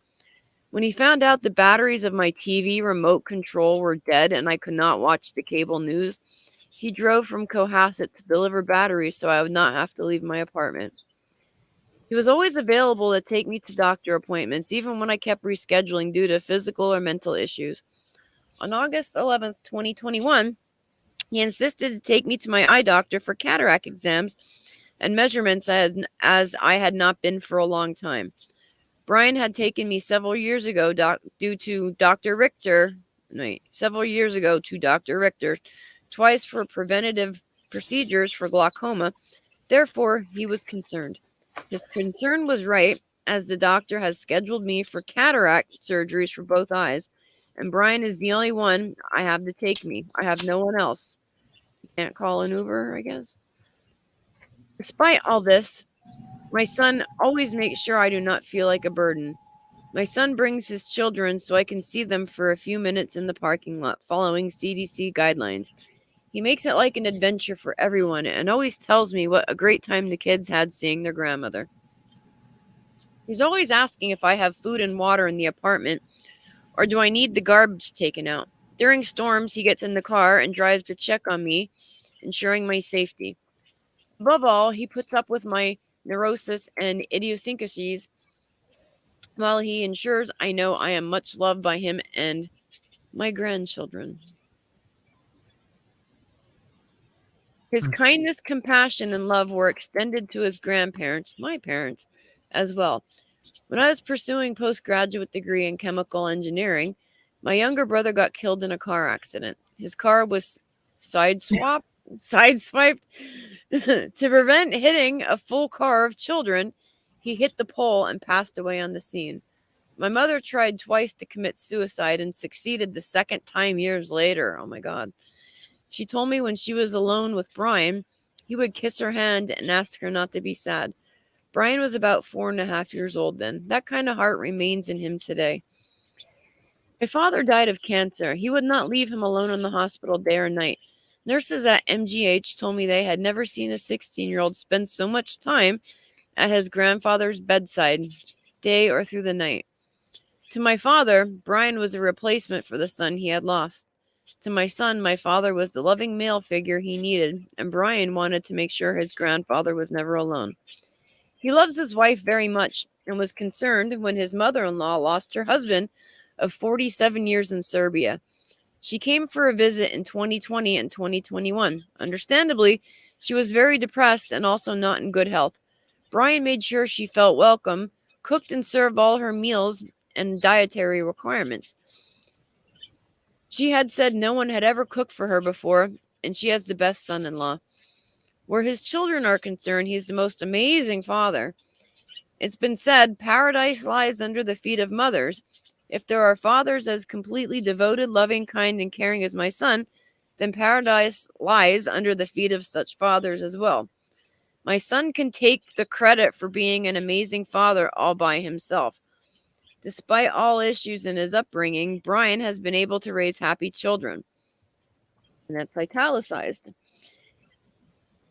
When he found out the batteries of my TV remote control were dead and I could not watch the cable news, he drove from Cohasset to deliver batteries so I would not have to leave my apartment. He was always available to take me to doctor appointments, even when I kept rescheduling due to physical or mental issues. On August 11th, 2021, he insisted to take me to my eye doctor for cataract exams and measurements as I had not been for a long time. Brian had taken me several years ago to Dr. Richter, twice for preventative procedures for glaucoma. Therefore, he was concerned. His concern was right, as the doctor has scheduled me for cataract surgeries for both eyes, and Brian is the only one I have to take me. I have no one else. You can't call an Uber, I guess. Despite all this, my son always makes sure I do not feel like a burden. My son brings his children so I can see them for a few minutes in the parking lot, following CDC guidelines. He makes it like an adventure for everyone and always tells me what a great time the kids had seeing their grandmother. He's always asking if I have food and water in the apartment, or do I need the garbage taken out. During storms, he gets in the car and drives to check on me, ensuring my safety. Above all, he puts up with my neurosis and idiosyncrasies while he ensures I know I am much loved by him and my grandchildren. His kindness, compassion, and love were extended to his grandparents, my parents, as well. When I was pursuing postgraduate degree in chemical engineering, my younger brother got killed in a car accident. His car was sideswiped to prevent hitting a full car of children. He hit the pole and passed away on the scene. My mother tried twice to commit suicide and succeeded the second time years later. Oh my God. She told me when she was alone with Brian, he would kiss her hand and ask her not to be sad. Brian was about 4.5 years old then. That kind of heart remains in him today. My father died of cancer. He would not leave him alone in the hospital day or night. Nurses at MGH told me they had never seen a 16-year-old spend so much time at his grandfather's bedside, day or through the night. To my father, Brian was a replacement for the son he had lost. To my son, my father was the loving male figure he needed, and Brian wanted to make sure his grandfather was never alone. He loves his wife very much and was concerned when his mother-in-law lost her husband of 47 years in Serbia. She came for a visit in 2020 and 2021. Understandably, she was very depressed and also not in good health. Brian made sure she felt welcome, cooked and served all her meals and dietary requirements. She had said no one had ever cooked for her before, and she has the best son-in-law. Where his children are concerned, he's the most amazing father. It's been said, paradise lies under the feet of mothers. If there are fathers as completely devoted, loving, kind, and caring as my son, then paradise lies under the feet of such fathers as well. My son can take the credit for being an amazing father all by himself. Despite all issues in his upbringing, Brian has been able to raise happy children. And that's italicized.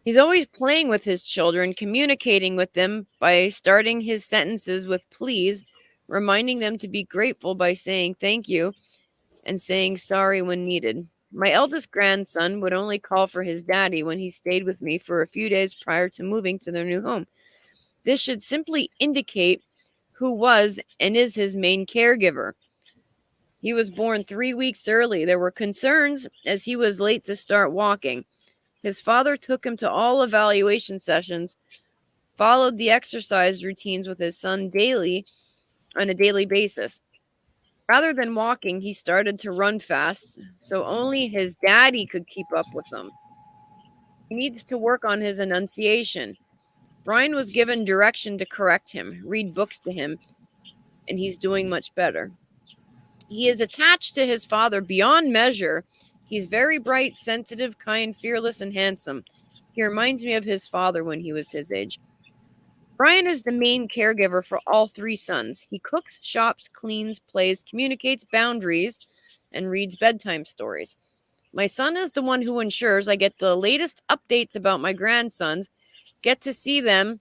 He's always playing with his children, communicating with them by starting his sentences with please, reminding them to be grateful by saying thank you, and saying sorry when needed. My eldest grandson would only call for his daddy when he stayed with me for a few days prior to moving to their new home. This should simply indicate who was and is his main caregiver. He was born 3 weeks early. There were concerns as he was late to start walking. His father took him to all evaluation sessions, followed the exercise routines with his son daily on a daily basis. Rather than walking, he started to run fast, so only his daddy could keep up with him. He needs to work on his enunciation. Brian was given direction to correct him, read books to him, and he's doing much better. He is attached to his father beyond measure. He's very bright, sensitive, kind, fearless, and handsome. He reminds me of his father when he was his age. Brian is the main caregiver for all 3 sons. He cooks, shops, cleans, plays, communicates boundaries, and reads bedtime stories. My son is the one who ensures I get the latest updates about my grandsons, get to see them,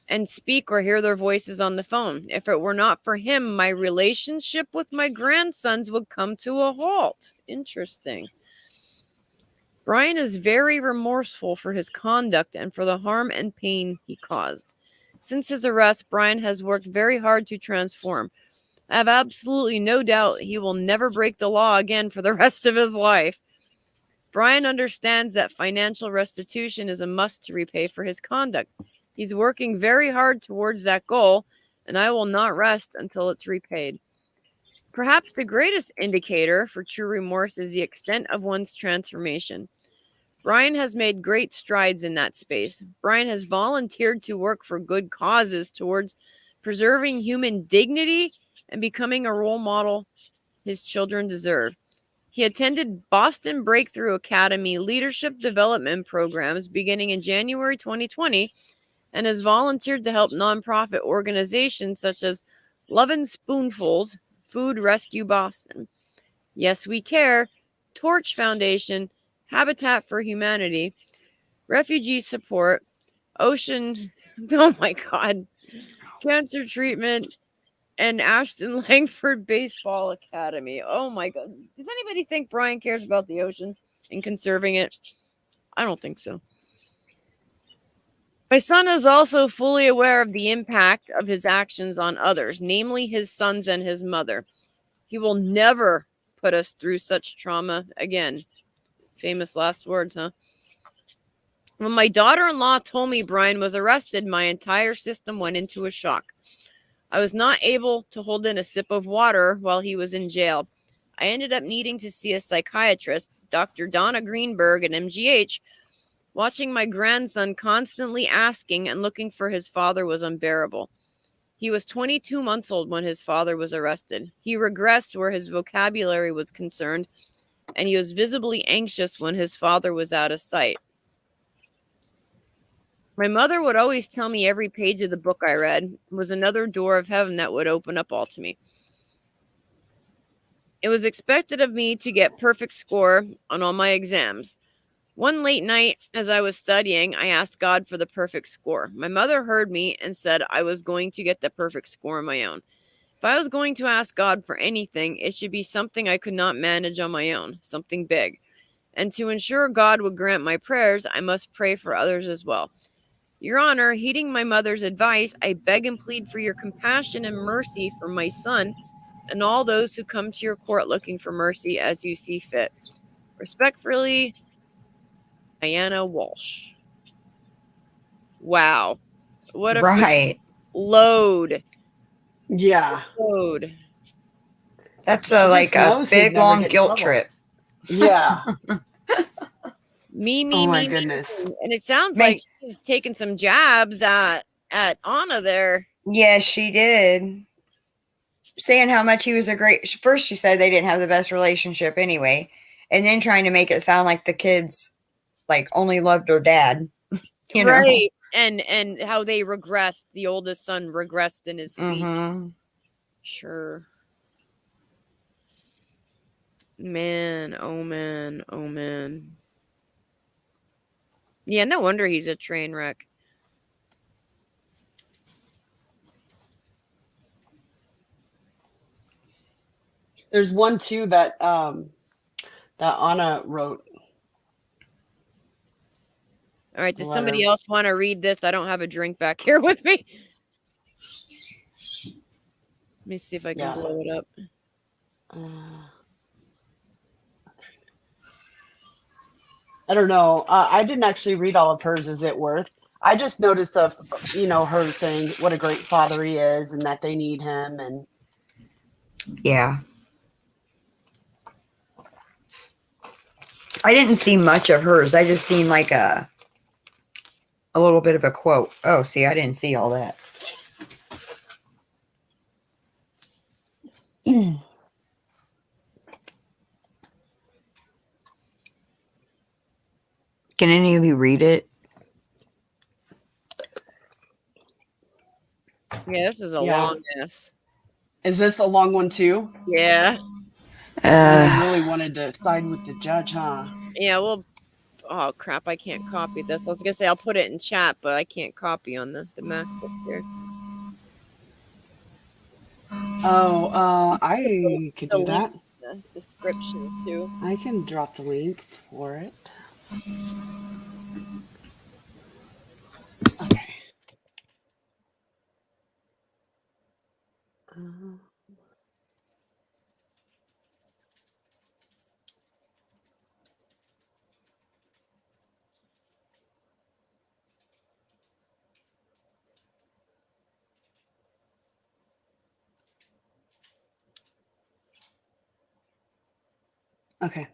and speak or hear their voices on the phone. If it were not for him, my relationship with my grandsons would come to a halt. Interesting. Brian is very remorseful for his conduct and for the harm and pain he caused. Since his arrest, Brian has worked very hard to transform. I have absolutely no doubt he will never break the law again for the rest of his life. Brian understands that financial restitution is a must to repay for his conduct. He's working very hard towards that goal, and I will not rest until it's repaid. Perhaps the greatest indicator for true remorse is the extent of one's transformation. Brian has made great strides in that space. Brian has volunteered to work for good causes towards preserving human dignity and becoming a role model his children deserve. He attended Boston Breakthrough Academy leadership development programs beginning in January 2020 and has volunteered to help nonprofit organizations such as Lovin' Spoonfuls, Food Rescue Boston, Yes We Care, Torch Foundation, Habitat for Humanity, Refugee Support, Ocean, oh my God, Cancer Treatment, and Ashton Langford Baseball Academy. Oh my God. Does anybody think Brian cares about the ocean and conserving it? I don't think so. My son is also fully aware of the impact of his actions on others, namely his sons and his mother. He will never put us through such trauma again. Famous last words, huh? When my daughter-in-law told me Brian was arrested, my entire system went into a shock. I was not able to hold in a sip of water while he was in jail. I ended up needing to see a psychiatrist, Dr. Donna Greenberg at MGH. Watching my grandson constantly asking and looking for his father was unbearable. He was 22 months old when his father was arrested. He regressed where his vocabulary was concerned, and he was visibly anxious when his father was out of sight. My mother would always tell me every page of the book I read was another door of heaven that would open up all to me. It was expected of me to get perfect score on all my exams. One late night, as I was studying, I asked God for the perfect score. My mother heard me and said I was going to get the perfect score on my own. If I was going to ask God for anything, it should be something I could not manage on my own, something big. And to ensure God would grant my prayers, I must pray for others as well. Your Honor, heeding my mother's advice, I beg and plead for your compassion and mercy for my son and all those who come to your court looking for mercy as you see fit. Respectfully, Diana Walshe. Wow. What a Right. load. Yeah. Load. That's She like just a knows he'd big never long get in guilt trouble. trip. Yeah. Me, Oh my me. goodness. And it sounds Man, like she's taking some jabs at Anna there. yeah, she did. Saying how much he was a great. First, she said they didn't have the best relationship anyway, and then trying to make it sound like the kids like only loved her dad. You know. Right. And how they regressed. The oldest son regressed in his speech. Mm-hmm. Sure. Man, oh man, oh man. Yeah, no wonder he's a train wreck. There's one too that that Anna wrote. All right, The does somebody letter. else want to read this? I don't have a drink back here with me. Let me see if I can Yeah. blow it up. I don't know. I didn't actually read all of hers. Is it worth? I just noticed of her saying what a great father he is and that they need him and Yeah. I didn't see much of hers. I just seen like a little bit of a quote. Oh, see, I didn't see all that. Can any of you read it? Yeah, this is a Yeah. long ass. Is this a long one too? Yeah. They really wanted to side with the judge, huh? Yeah, well, oh crap, I can't copy this. I was gonna say I'll put it in chat, but I can't copy on the MacBook here. Oh, I could The do link that. in the description too. I can drop the link for it. Okay. Okay.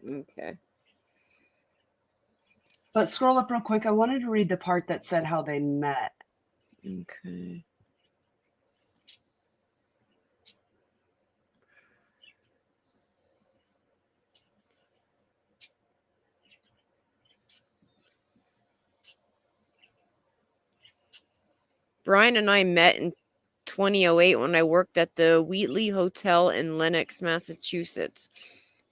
Okay. But scroll up real quick. I wanted to read the part that said how they met. Okay. Brian and I met in 2008 when I worked at the Wheatley Hotel in Lenox, Massachusetts.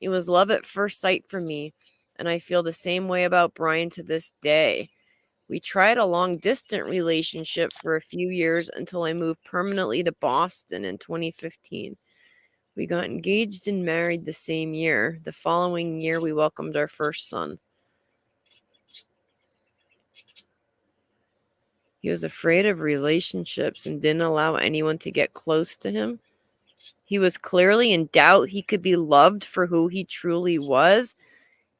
He was love at first sight for me, and I feel the same way about Brian to this day. We tried a long distant relationship for a few years until I moved permanently to Boston in 2015. We got engaged and married the same year. The following year, we welcomed our first son. He was afraid of relationships and didn't allow anyone to get close to him. He was clearly in doubt he could be loved for who he truly was.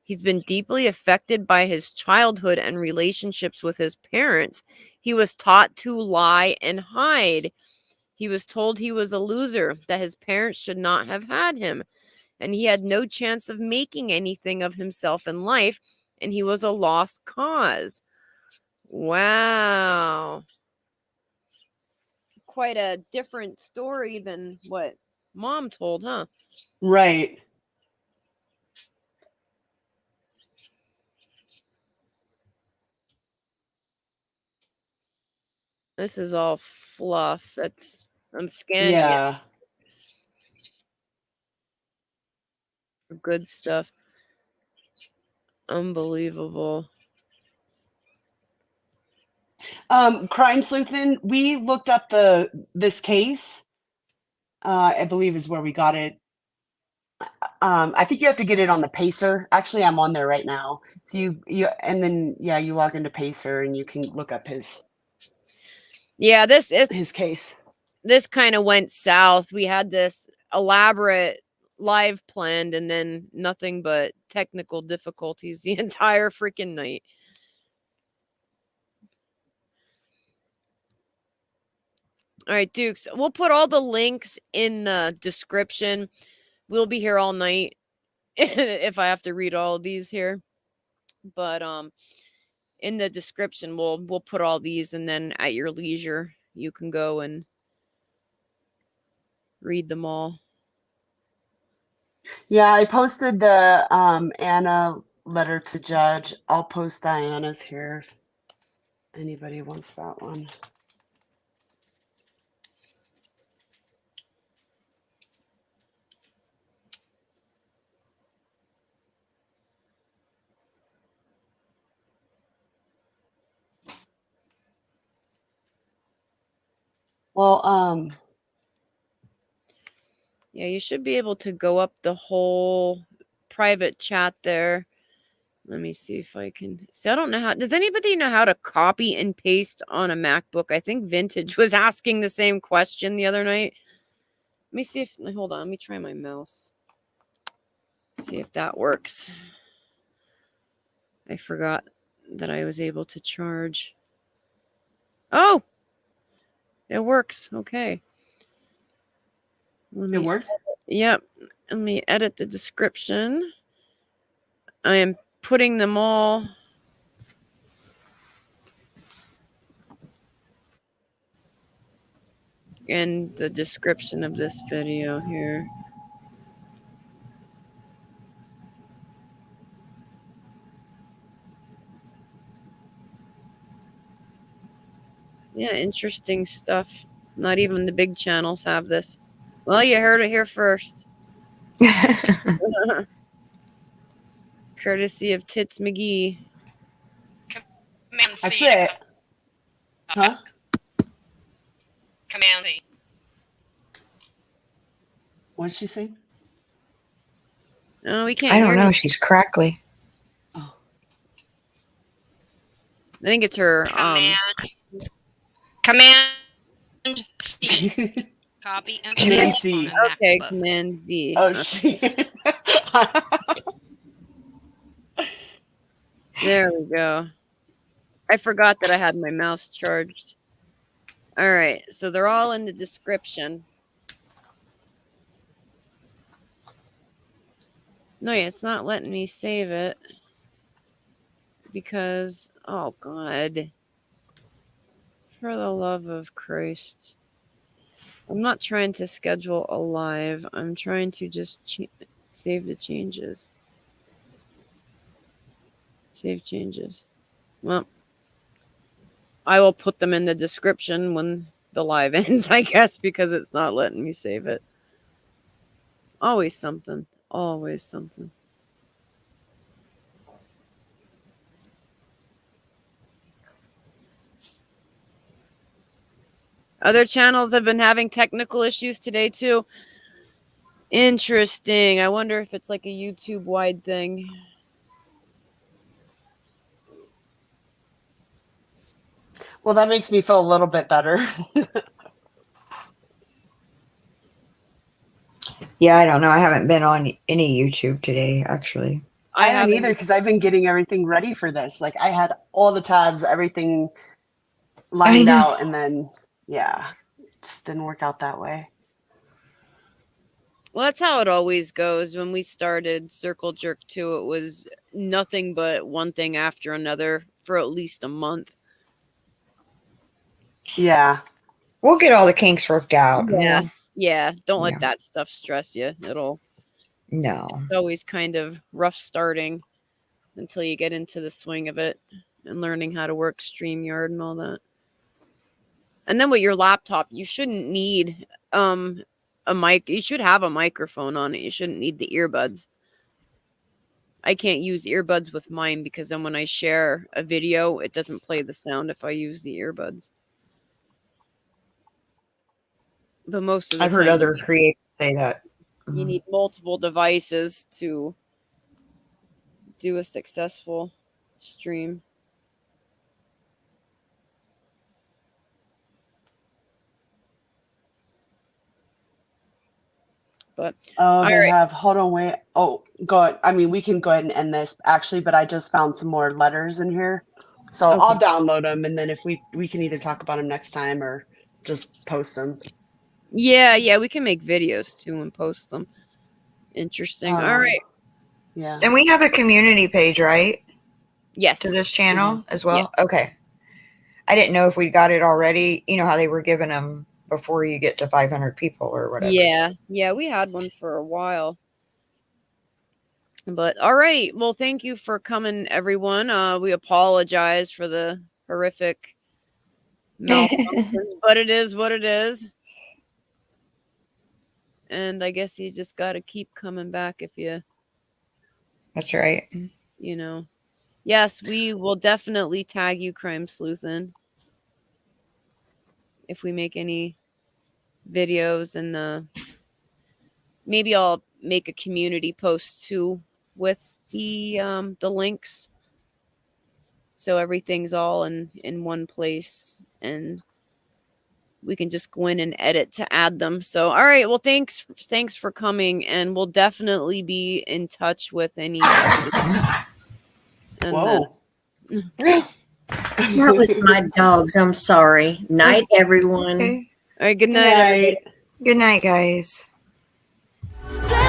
He's been deeply affected by his childhood and relationships with his parents. He was taught to lie and hide. He was told he was a loser, that his parents should not have had him, and he had no chance of making anything of himself in life, and he was a lost cause. Wow. Quite a different story than what Mom told, huh? Right. This is all fluff. I'm scanning it Yeah. for good stuff. Unbelievable. Crime Sleuthin', we looked up this case. I believe is where we got it. I think you have to get it on the Pacer. Actually, I'm on there right now. So you and then you log into Pacer and you can look up Yeah, his case. this kind of went south. We had this elaborate live planned and then nothing but technical difficulties the entire freaking night. All right, Dukes, we'll put all the links in the description. We'll be here all night if I have to read all of these here. But in the description we'll put all these, and then at your leisure you can go and read them all. Yeah, I posted the Anna letter to judge. I'll post Diana's here if anybody wants that one. Well, Yeah, you should be able to go up the whole private chat there. Let me see if I can. So I don't know how. Does anybody know how to copy and paste on a MacBook? I think Vintage was asking the same question the other night. Let me see if. Hold on. Let me try my mouse. See if that works. I forgot that I was able to charge. Oh, it works. Okay. it worked. Yep. Let me edit the description. I am putting them all. In the description of this video here. Yeah, interesting stuff. Not even the big channels have this. Well, you heard it here first. Courtesy of Tits McGee. Command C. Actually, huh? Command C. What did she say? Oh, we can't I hear don't know. you. She's crackly. Oh. I think it's her Command C. Copy and Command paste C. on a okay, MacBook. Command Z. Oh, she. There we go. I forgot that I had my mouse charged. All right, so they're all in the description. No, it's not letting me save it because, oh God, for the love of Christ. I'm not trying to schedule a live. I'm trying to just save the changes. Save changes. Well, I will put them in the description when the live ends, I guess, because it's not letting me save it. Always something. Always something. Other channels have been having technical issues today, too. Interesting. I wonder if it's like a YouTube-wide thing. Well, that makes me feel a little bit better. Yeah, I don't know. I haven't been on any YouTube today, actually. I haven't either because I've been getting everything ready for this. Like I had all the tabs, everything lined know. out, and then yeah, it just didn't work out that way. Well, that's how it always goes. When we started Circle Jerk 2, it was nothing but one thing after another for at least a month. Yeah. We'll get all the kinks worked out. Yeah. We'll- Yeah. Don't let Yeah. that stuff stress you. No. It's always kind of rough starting until you get into the swing of it and learning how to work StreamYard and all that. And then with your laptop, you shouldn't need a mic. You should have a microphone on it. You shouldn't need the earbuds. I can't use earbuds with mine because then when I share a video, it doesn't play the sound if I use the earbuds. But most of the I've heard time, other creators say that. you need multiple devices to do a successful stream. But Oh, they right. have. Hold on, wait. Oh, go ahead. I mean, we can go ahead and end this actually, but I just found some more letters in here, so Okay. I'll download them, and then if we can either talk about them next time or just post them. Yeah, we can make videos too and post them. Interesting. All right. Yeah. And we have a community page, right? Yes. To this channel as well? Yeah. Okay. I didn't know if we got it already. You know how they were giving them before you get to 500 people or whatever. Yeah, we had one for a while. But all right. Well, thank you for coming, everyone. We apologize for the horrific malfunctions, but it is what it is. And I guess you just got to keep coming back if you. That's right. You know. Yes, we will definitely tag you, Crime Sleuthin', if we make any videos and maybe I'll make a community post too with the links, so everything's all in one place and we can just go in and edit to add them. So all right, well thanks for coming, and we'll definitely be in touch with any updates and Whoa. That was my dogs. I'm sorry. Night, everyone. Okay. all right, good Good night everybody. night. Good night, guys. Say